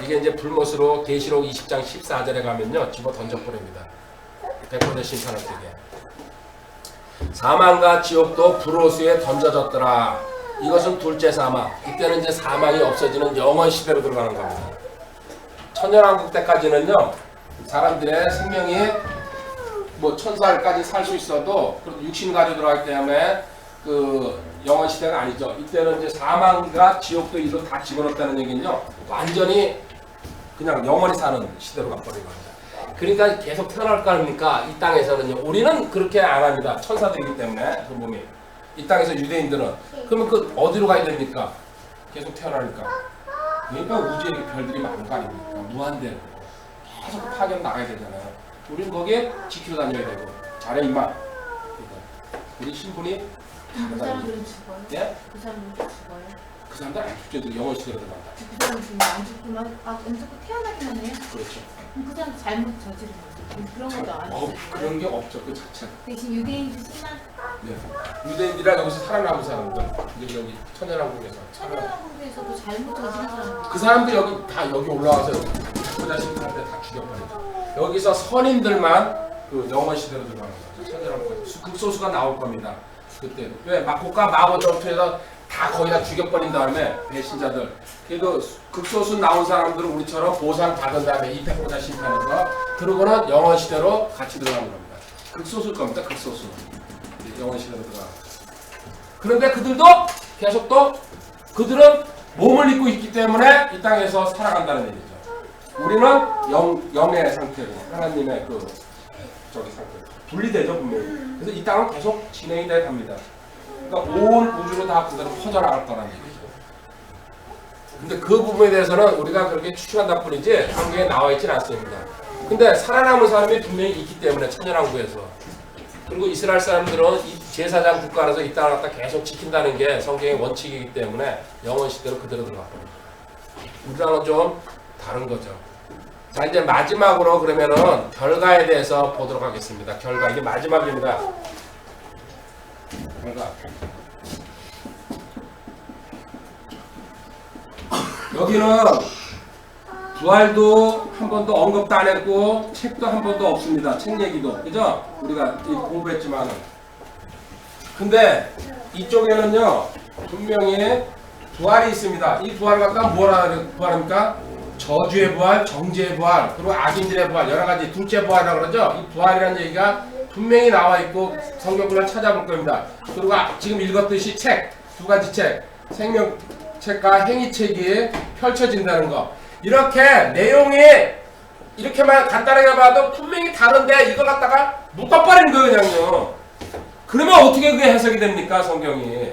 이게 이제 불못으로 계시록 20장 14절에 가면요, 집어 던져버립니다. 100% 심판할 때게. 사망과 지옥도 불호수에 던져졌더라. 이것은 둘째 사망. 이때는 이제 사망이 없어지는 영원 시대로 들어가는 겁니다. 천년왕국 때까지는요, 사람들의 생명이 뭐 1000살까지 살 수 있어도 육신 가지고 들어가기 때문에 그 영원 시대가 아니죠. 이때는 이제 사망과 지옥도 이도 다 집어넣었다는 얘기는요. 완전히 그냥 영원히 사는 시대로 가버린 겁니다. 그러니까 계속 태어날 거 아닙니까? 이 땅에서는요. 우리는 그렇게 안 합니다. 천사들이기 때문에 그 몸이. 이 땅에서 유대인들은 그러면 그 어디로 가야 됩니까? 계속 태어나니까. 그러니까 우주에 별들이 많은 거 아닙니까? 무한대로 계속 파견 나가야 되잖아요. 우리는 거기에 지키러 다녀야 되고 잘해 임마. 그러니까 우리 신분이 그 다르다. 사람들은 죽어요? 예? 그 사람들은 죽어요? 그 사람들 안 죽죠. 영원 시대로 들어간다. 그 사람은 지금 안 죽지만 안 죽고 태어나기만 해요? 그렇죠. 그럼 그 사람 잘못 저지른 거죠. 그런 것도 안 했어요. 그런 게 없죠. 그 자체. 대신 유대인들 심한 네. 유대인들이랑 여기서 살아남은 사람들, 여기 천연왕국에서 살아남. 천연왕국에서도 잘못 저지른 사람들. 그 사람들 여기 다 여기 올라와서 부자식한테 다 죽여버리죠. 여기서 선인들만 그 영원 시대로 들어가는 거죠. 천연왕국 극소수가 나올 겁니다. 그때 왜 마코카 마고 전투에서 다 거의 다 죽여버린 다음에 배신자들. 그래도 극소수 나온 사람들은 우리처럼 보상 받은 다음에 이태고자 심판해서 그러고는 영원 시대로 같이 들어가는 겁니다. 극소수일 겁니다. 극소수. 영원 시대로 들어가. 그런데 그들도 계속 또 그들은 몸을 입고 있기 때문에 이 땅에서 살아간다는 얘기죠. 우리는 영의 상태로 하나님의 그 저기 상태 분리되죠 분명히. 그래서 이 땅은 계속 진행이 돼 갑니다. 그러니까 온 우주로 다 그대로 퍼져나갈 거라는 얘기죠. 근데 그 부분에 대해서는 우리가 그렇게 추측한다 뿐이지 성경에 나와 있지는 않습니다. 근데 살아남은 사람이 분명히 있기 때문에 천연왕국에서. 그리고 이스라엘 사람들은 이 제사장 국가라서 이 땅을 갖다 계속 지킨다는 게 성경의 원칙이기 때문에 영원 시대로 그대로 들어갑니다. 우리랑은 좀 다른 거죠. 자 이제 마지막으로 그러면은 결과에 대해서 보도록 하겠습니다. 결과 이게 마지막입니다. 결과. 여기는 부활도 한 번도 언급도 안 했고 책도 한 번도 없습니다. 책 얘기도 그죠? 우리가 공부했지만 근데 이쪽에는요 분명히 부활이 있습니다. 이 부활을 갖다 뭐라 부활합니까? 저주의 부활, 정죄의 부활, 그리고 악인들의 부활 여러 가지 둘째 부활이라고 그러죠. 이 부활이라는 얘기가 분명히 나와 있고 성경을 찾아볼 겁니다. 그리고 지금 읽었듯이 책 두 가지 책 생명책과 행위책이 펼쳐진다는 거. 이렇게 내용이 이렇게만 간단하게 봐도 분명히 다른데 이걸 갖다가 묶어버리는 거예요 그냥요. 그러면 어떻게 그게 해석이 됩니까 성경이.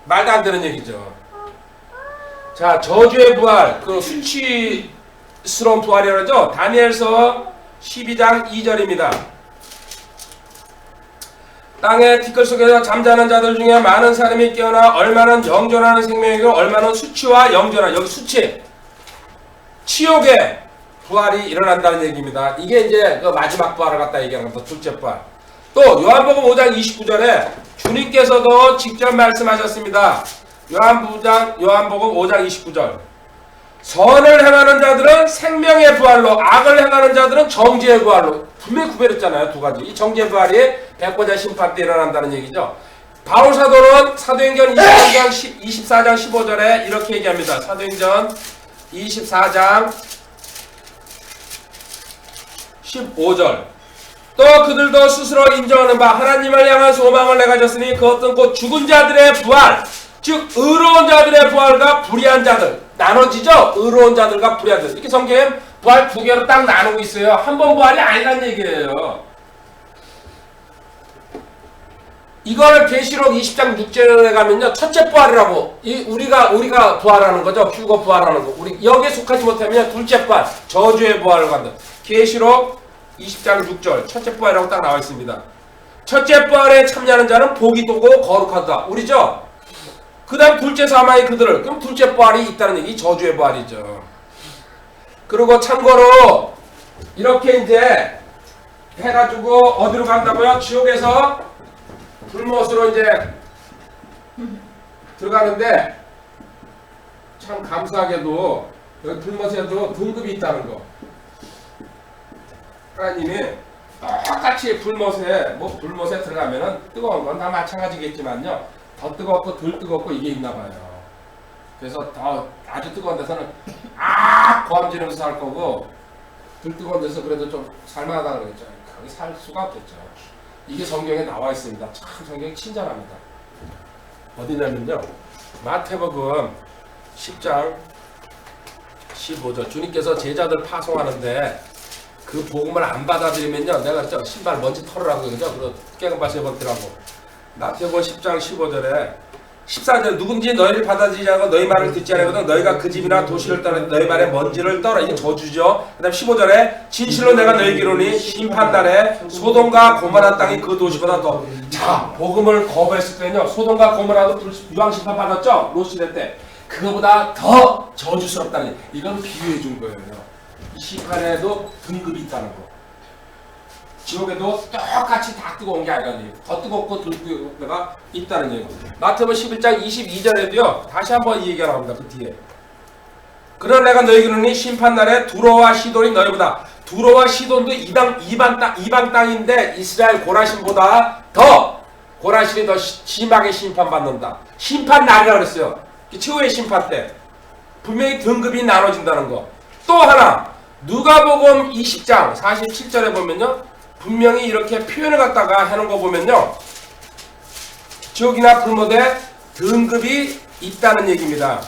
말도 안 되는 얘기죠. 자 저주의 부활 그 수치스러운 부활이라고 하죠. 다니엘서 12장 2절입니다. 땅의 티끌 속에서 잠자는 자들 중에 많은 사람이 깨어나 얼마는 영존하는 생명이고 얼마는 수치와 영존하는 여기 수치 치욕의 부활이 일어난다는 얘기입니다. 이게 이제 그 마지막 부활을 갖다 얘기하는 겁니다. 둘째 부활. 또 요한복음 5장 29절에 주님께서도 직접 말씀하셨습니다. 요한복음 5장 29절. 선을 행하는 자들은 생명의 부활로 악을 행하는 자들은 정죄의 부활로 분명히 구별했잖아요. 두 가지. 이 정죄의 부활이 백보자 심판 때 일어난다는 얘기죠. 바울 사도는 사도행전 24장 15절에 이렇게 얘기합니다. 사도행전 24장 15절. 또 그들도 스스로 인정하는 바 하나님을 향한 소망을 내가졌으니 그것은 곧 죽은 자들의 부활 즉 의로운 자들의 부활과 불의한 자들 나눠지죠. 의로운 자들과 불의한 자들 이렇게 성경에 부활 두 개로 딱 나누고 있어요. 한 번 부활이 아니란 얘기예요. 이거를 계시록 20장 6절에 가면요 첫째 부활이라고 우리가 부활하는 거죠. 휴거 부활하는 거. 우리 여기에 속하지 못하면 둘째 부활 저주의 부활을 간다. 계시록 20장 6절 첫째 부활이라고 딱 나와 있습니다. 첫째 부활에 참여하는 자는 복이 도고 거룩하다. 우리죠. 그 다음 둘째 사망이 그들을 그럼 둘째 부활이 있다는 얘기 저주의 부활이죠. 그리고 참고로 이렇게 이제 해가지고 어디로 간다고요? 지옥에서 불못으로 이제 들어가는데 참 감사하게도 여기 불못에도 등급이 있다는 거. 하나님이 똑같이 불못에 들어가면은 뜨거운 건 다 마찬가지겠지만요. 더 뜨겁고 덜 뜨겁고 이게 있나 봐요. 그래서 더 아주 뜨거운 데서는 고함지르면서 살 거고 덜 뜨거운 데서 그래도 좀 살만하다고 그랬죠. 거기 살 수가 없겠죠. 이게 성경에 나와 있습니다. 참 성경이 친절합니다. 어디냐면요. 마태복음 10장 15절 주님께서 제자들 파송하는데 그 복음을 안 받아들이면요. 내가 저 신발 먼지 털으라고 그러죠. 그거 깨끗이 해버리라고. 마태복음 10장 15절에 14절 누군지 너희를 받아들이지 않고 너희 말을 듣지 않거든 너희가 그 집이나 도시를 떠나 너희 말에 먼지를 떨어. 이게 저주죠. 그 다음 15절에 진실로 내가 너희에게 이르노니 심판날에 소돔과 고모라 땅이 그 도시보다 더. 자, 복음을 거부했을 때는요. 소돔과 고모라도 유황심판 받았죠. 롯시대 때. 그거보다 더 저주스럽다는, 이건 비유해 준 거예요. 이 심판에도 등급이 있다는 거. 지옥에도 똑같이 다 뜨거운 게 아니라는 얘기. 더 뜨겁고 더 뜨거운 데가 있다는 얘기. 마태복음 11장 22절에도요. 다시 한번 이 얘기가 나옵니다. 그 뒤에. 그러나 내가 너희에게 이르노니 심판날에 두로와 시돈이 너희보다. 두로와 시돈도 이방 땅인데 이스라엘 고라신보다 더 고라신이 더 심하게 심판받는다. 심판날이라고 그랬어요. 최후의 심판 때. 분명히 등급이 나눠진다는 거. 또 하나 누가복음 20장 47절에 보면요. 분명히 이렇게 표현을 갖다가 해놓은 거 보면요. 지옥이나 불못에 등급이 있다는 얘기입니다.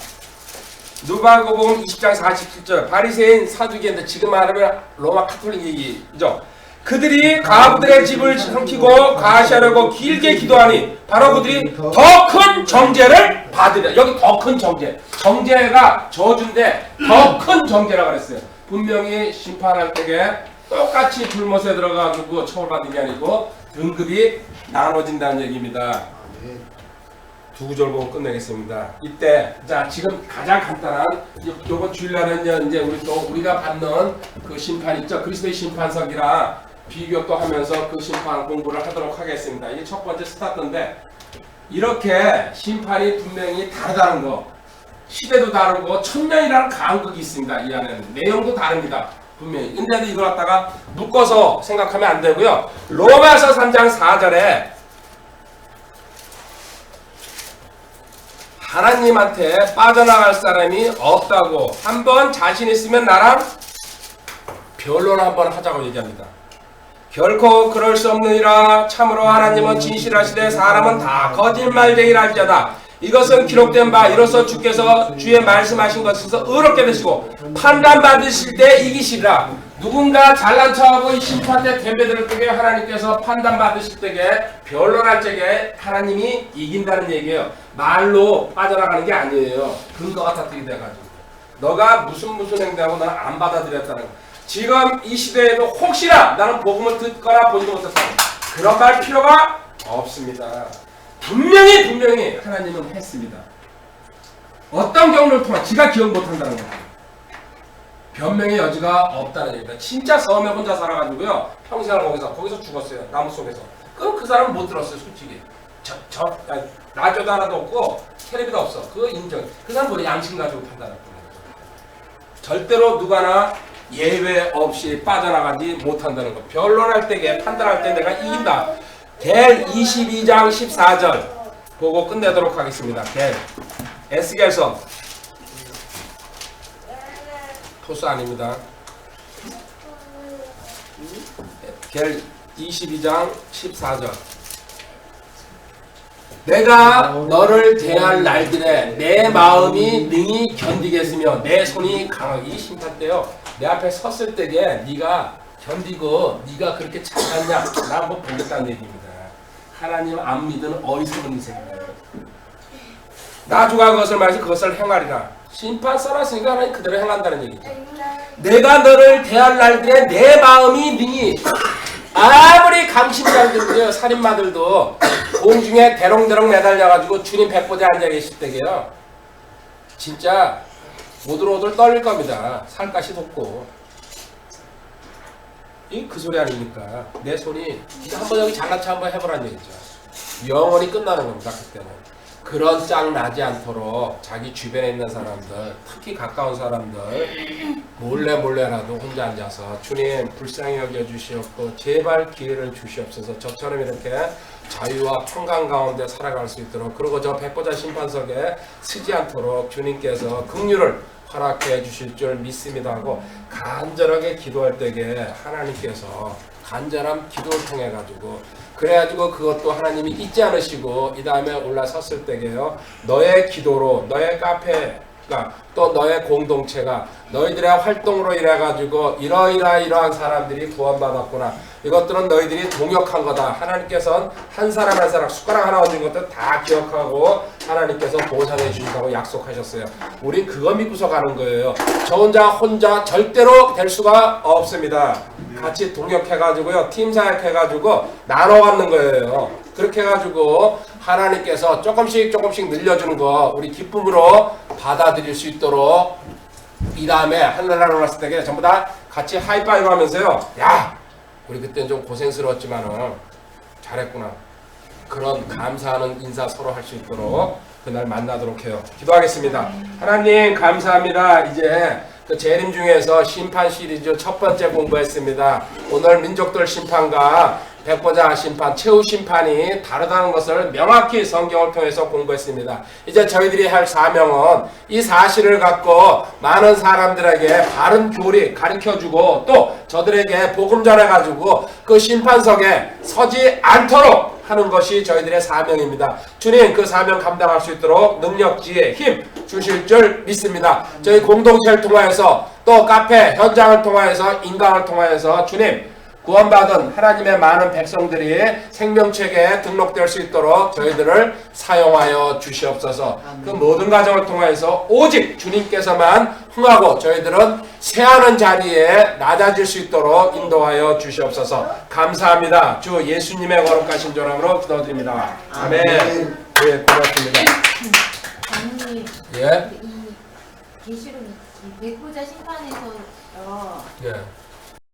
누가복음 20장 47절 바리새인 사두개인데 지금 말하면 로마 카톨릭 얘기죠. 그들이 가부들의 집을 삼키고 가시하려고 길게 기도하니 바로 그들이 더 큰 정죄를 받으려. 여기 더 큰 정죄. 정죄가 저주인데 더 큰 정죄라고 그랬어요. 분명히 심판할 때에 똑같이 불못에 들어가지고 처벌받는 게 아니고 등급이 나눠진다는 얘기입니다. 두 구절 보고 끝내겠습니다. 이때 자 지금 가장 간단한 요번 주일날은 이제 우리가 받는 그 심판 있죠. 그리스도의 심판석이랑 비교 또 하면서 그 심판 공부를 하도록 하겠습니다. 이게 첫 번째 스타트인데 이렇게 심판이 분명히 다르다는 거. 시대도 다르고 천년이라는 간극이 있습니다. 이 안에는 내용도 다릅니다. 분명히. 근데 이걸 갖다가 묶어서 생각하면 안 되고요. 로마서 3장 4절에 하나님한테 빠져나갈 사람이 없다고 한번 자신 있으면 나랑 변론 한번 하자고 얘기합니다. 결코 그럴 수 없느니라. 참으로 하나님은 진실하시되 사람은 다 거짓말쟁이라 할지어다. 이것은 기록된 바 이로써 주께서 주의 말씀하신 것에서 의롭게 되시고 판단받으실 때 이기시리라. 누군가 잘난 척하고 이 심판 때 덤벼들 때에 하나님께서 판단받으실 때에 변론할 때에 하나님이 이긴다는 얘기예요. 말로 빠져나가는 게 아니에요. 근거가 다 들이대가지고 너가 무슨 행동하고 나는 안 받아들였다는 거. 지금 이 시대에도 혹시나 나는 복음을 듣거나 보지도 못했다. 그런 말 필요가 없습니다. 분명히 하나님은 했습니다. 어떤 경우를 통해 지가 기억 못한다는 겁니다. 변명의 여지가 없다는 얘기입니다. 진짜 섬에 혼자 살아가지고요. 평생을 거기서 죽었어요. 나무 속에서. 그럼 그 사람은 못 들었어요. 솔직히. 라디오도 하나도 없고 텔레비도 없어. 그거 인정. 그 사람 뭐 양심 가지고 판단할 거예요. 절대로 누가나 예외 없이 빠져나가지 못한다는 거. 변론할 때에 판단할 때 내가 이긴다. 겔 22장 14절 보고 끝내도록 하겠습니다. 겔 에스겔서 토스 아닙니다. 겔 22장 14절 내가 너를 대할 날들에 내 마음이 능히 견디겠으며 내 손이 강하게. 심판 때요. 내 앞에 섰을 때에 네가 견디고 네가 그렇게 잘났냐 나 한번 보겠다는 얘기입니다. 하나님 안 믿는 어리석은 인생이에요. 나주가 그것을 말해서 그것을 행하리라. 심판 써놨으니까 하나님 그대로 행한다는 얘기죠. 내가 너를 대할 날들에 내 마음이 능히. 아무리 강심장들도요 살인마들도 공중에 대롱대롱 매달려가지고 주님 백보좌에 앉아 계실 때게요 진짜 오들오들 떨릴 겁니다. 살갗이 돋고. 이 그 소리 아닙니까? 내 손이 한번 여기 잘난 체 한번 해보라는 얘기죠. 영원히 끝나는 겁니다. 그때는. 그런 짱 나지 않도록 자기 주변에 있는 사람들, 특히 가까운 사람들 몰래라도 혼자 앉아서 주님 불쌍히 여겨주시옵고 제발 기회를 주시옵소서. 저처럼 이렇게 자유와 평강 가운데 살아갈 수 있도록, 그리고 저 백보자 심판석에 서지 않도록 주님께서 긍휼을 허락해 주실 줄 믿습니다 하고 간절하게 기도할 때에 하나님께서 간절한 기도를 통해 가지고 그래가지고 그것도 하나님이 잊지 않으시고 이 다음에 올라섰을 때게요 너의 기도로 너의 카페가 또 너의 공동체가 너희들의 활동으로 인해 가지고 이러한 사람들이 구원받았구나. 이것들은 너희들이 동역한 거다. 하나님께서는 한 사람 한 사람 숟가락 하나 얹은 것도 다 기억하고 하나님께서 보상해 주신다고 약속하셨어요. 우린 그거 믿고서 가는 거예요. 저 혼자 절대로 될 수가 없습니다. 같이 동역해가지고요 팀 사역해가지고 나눠 갖는 거예요. 그렇게 해가지고 하나님께서 조금씩 늘려주는 거 우리 기쁨으로 받아들일 수 있도록 이 다음에 하늘나라 올랐을 때 전부 다 같이 하이파이브 하면서요 야 우리 그때는 좀 고생스러웠지만은 잘했구나 그런 감사하는 인사 서로 할 수 있도록 그날 만나도록 해요. 기도하겠습니다. 하나님 감사합니다. 이제 그 재림 중에서 심판 시리즈 첫 번째 공부했습니다. 오늘 민족들 심판과 백보자 심판, 최후 심판이 다르다는 것을 명확히 성경을 통해서 공부했습니다. 이제 저희들이 할 사명은 이 사실을 갖고 많은 사람들에게 바른 교리 가르쳐주고 또 저들에게 복음 전해가지고 그 심판석에 서지 않도록 하는 것이 저희들의 사명입니다. 주님 그 사명 감당할 수 있도록 능력, 지혜, 힘 주실 줄 믿습니다. 저희 공동체를 통하여서 또 카페 현장을 통하여서 인강을 통하여서 주님 구원받은 하나님의 많은 백성들이 생명책에 등록될 수 있도록 저희들을 사용하여 주시옵소서. 그 모든 과정을 통해서 오직 주님께서만 흥하고 저희들은 새하는 자리에 낮아질 수 있도록 인도하여 주시옵소서. 감사합니다. 주 예수님의 거룩하신 조람으로 기도드립니다. 아멘. 예, 고맙습니다. 장로님, 예. 이 계시록 이 백보자 심판에서 예.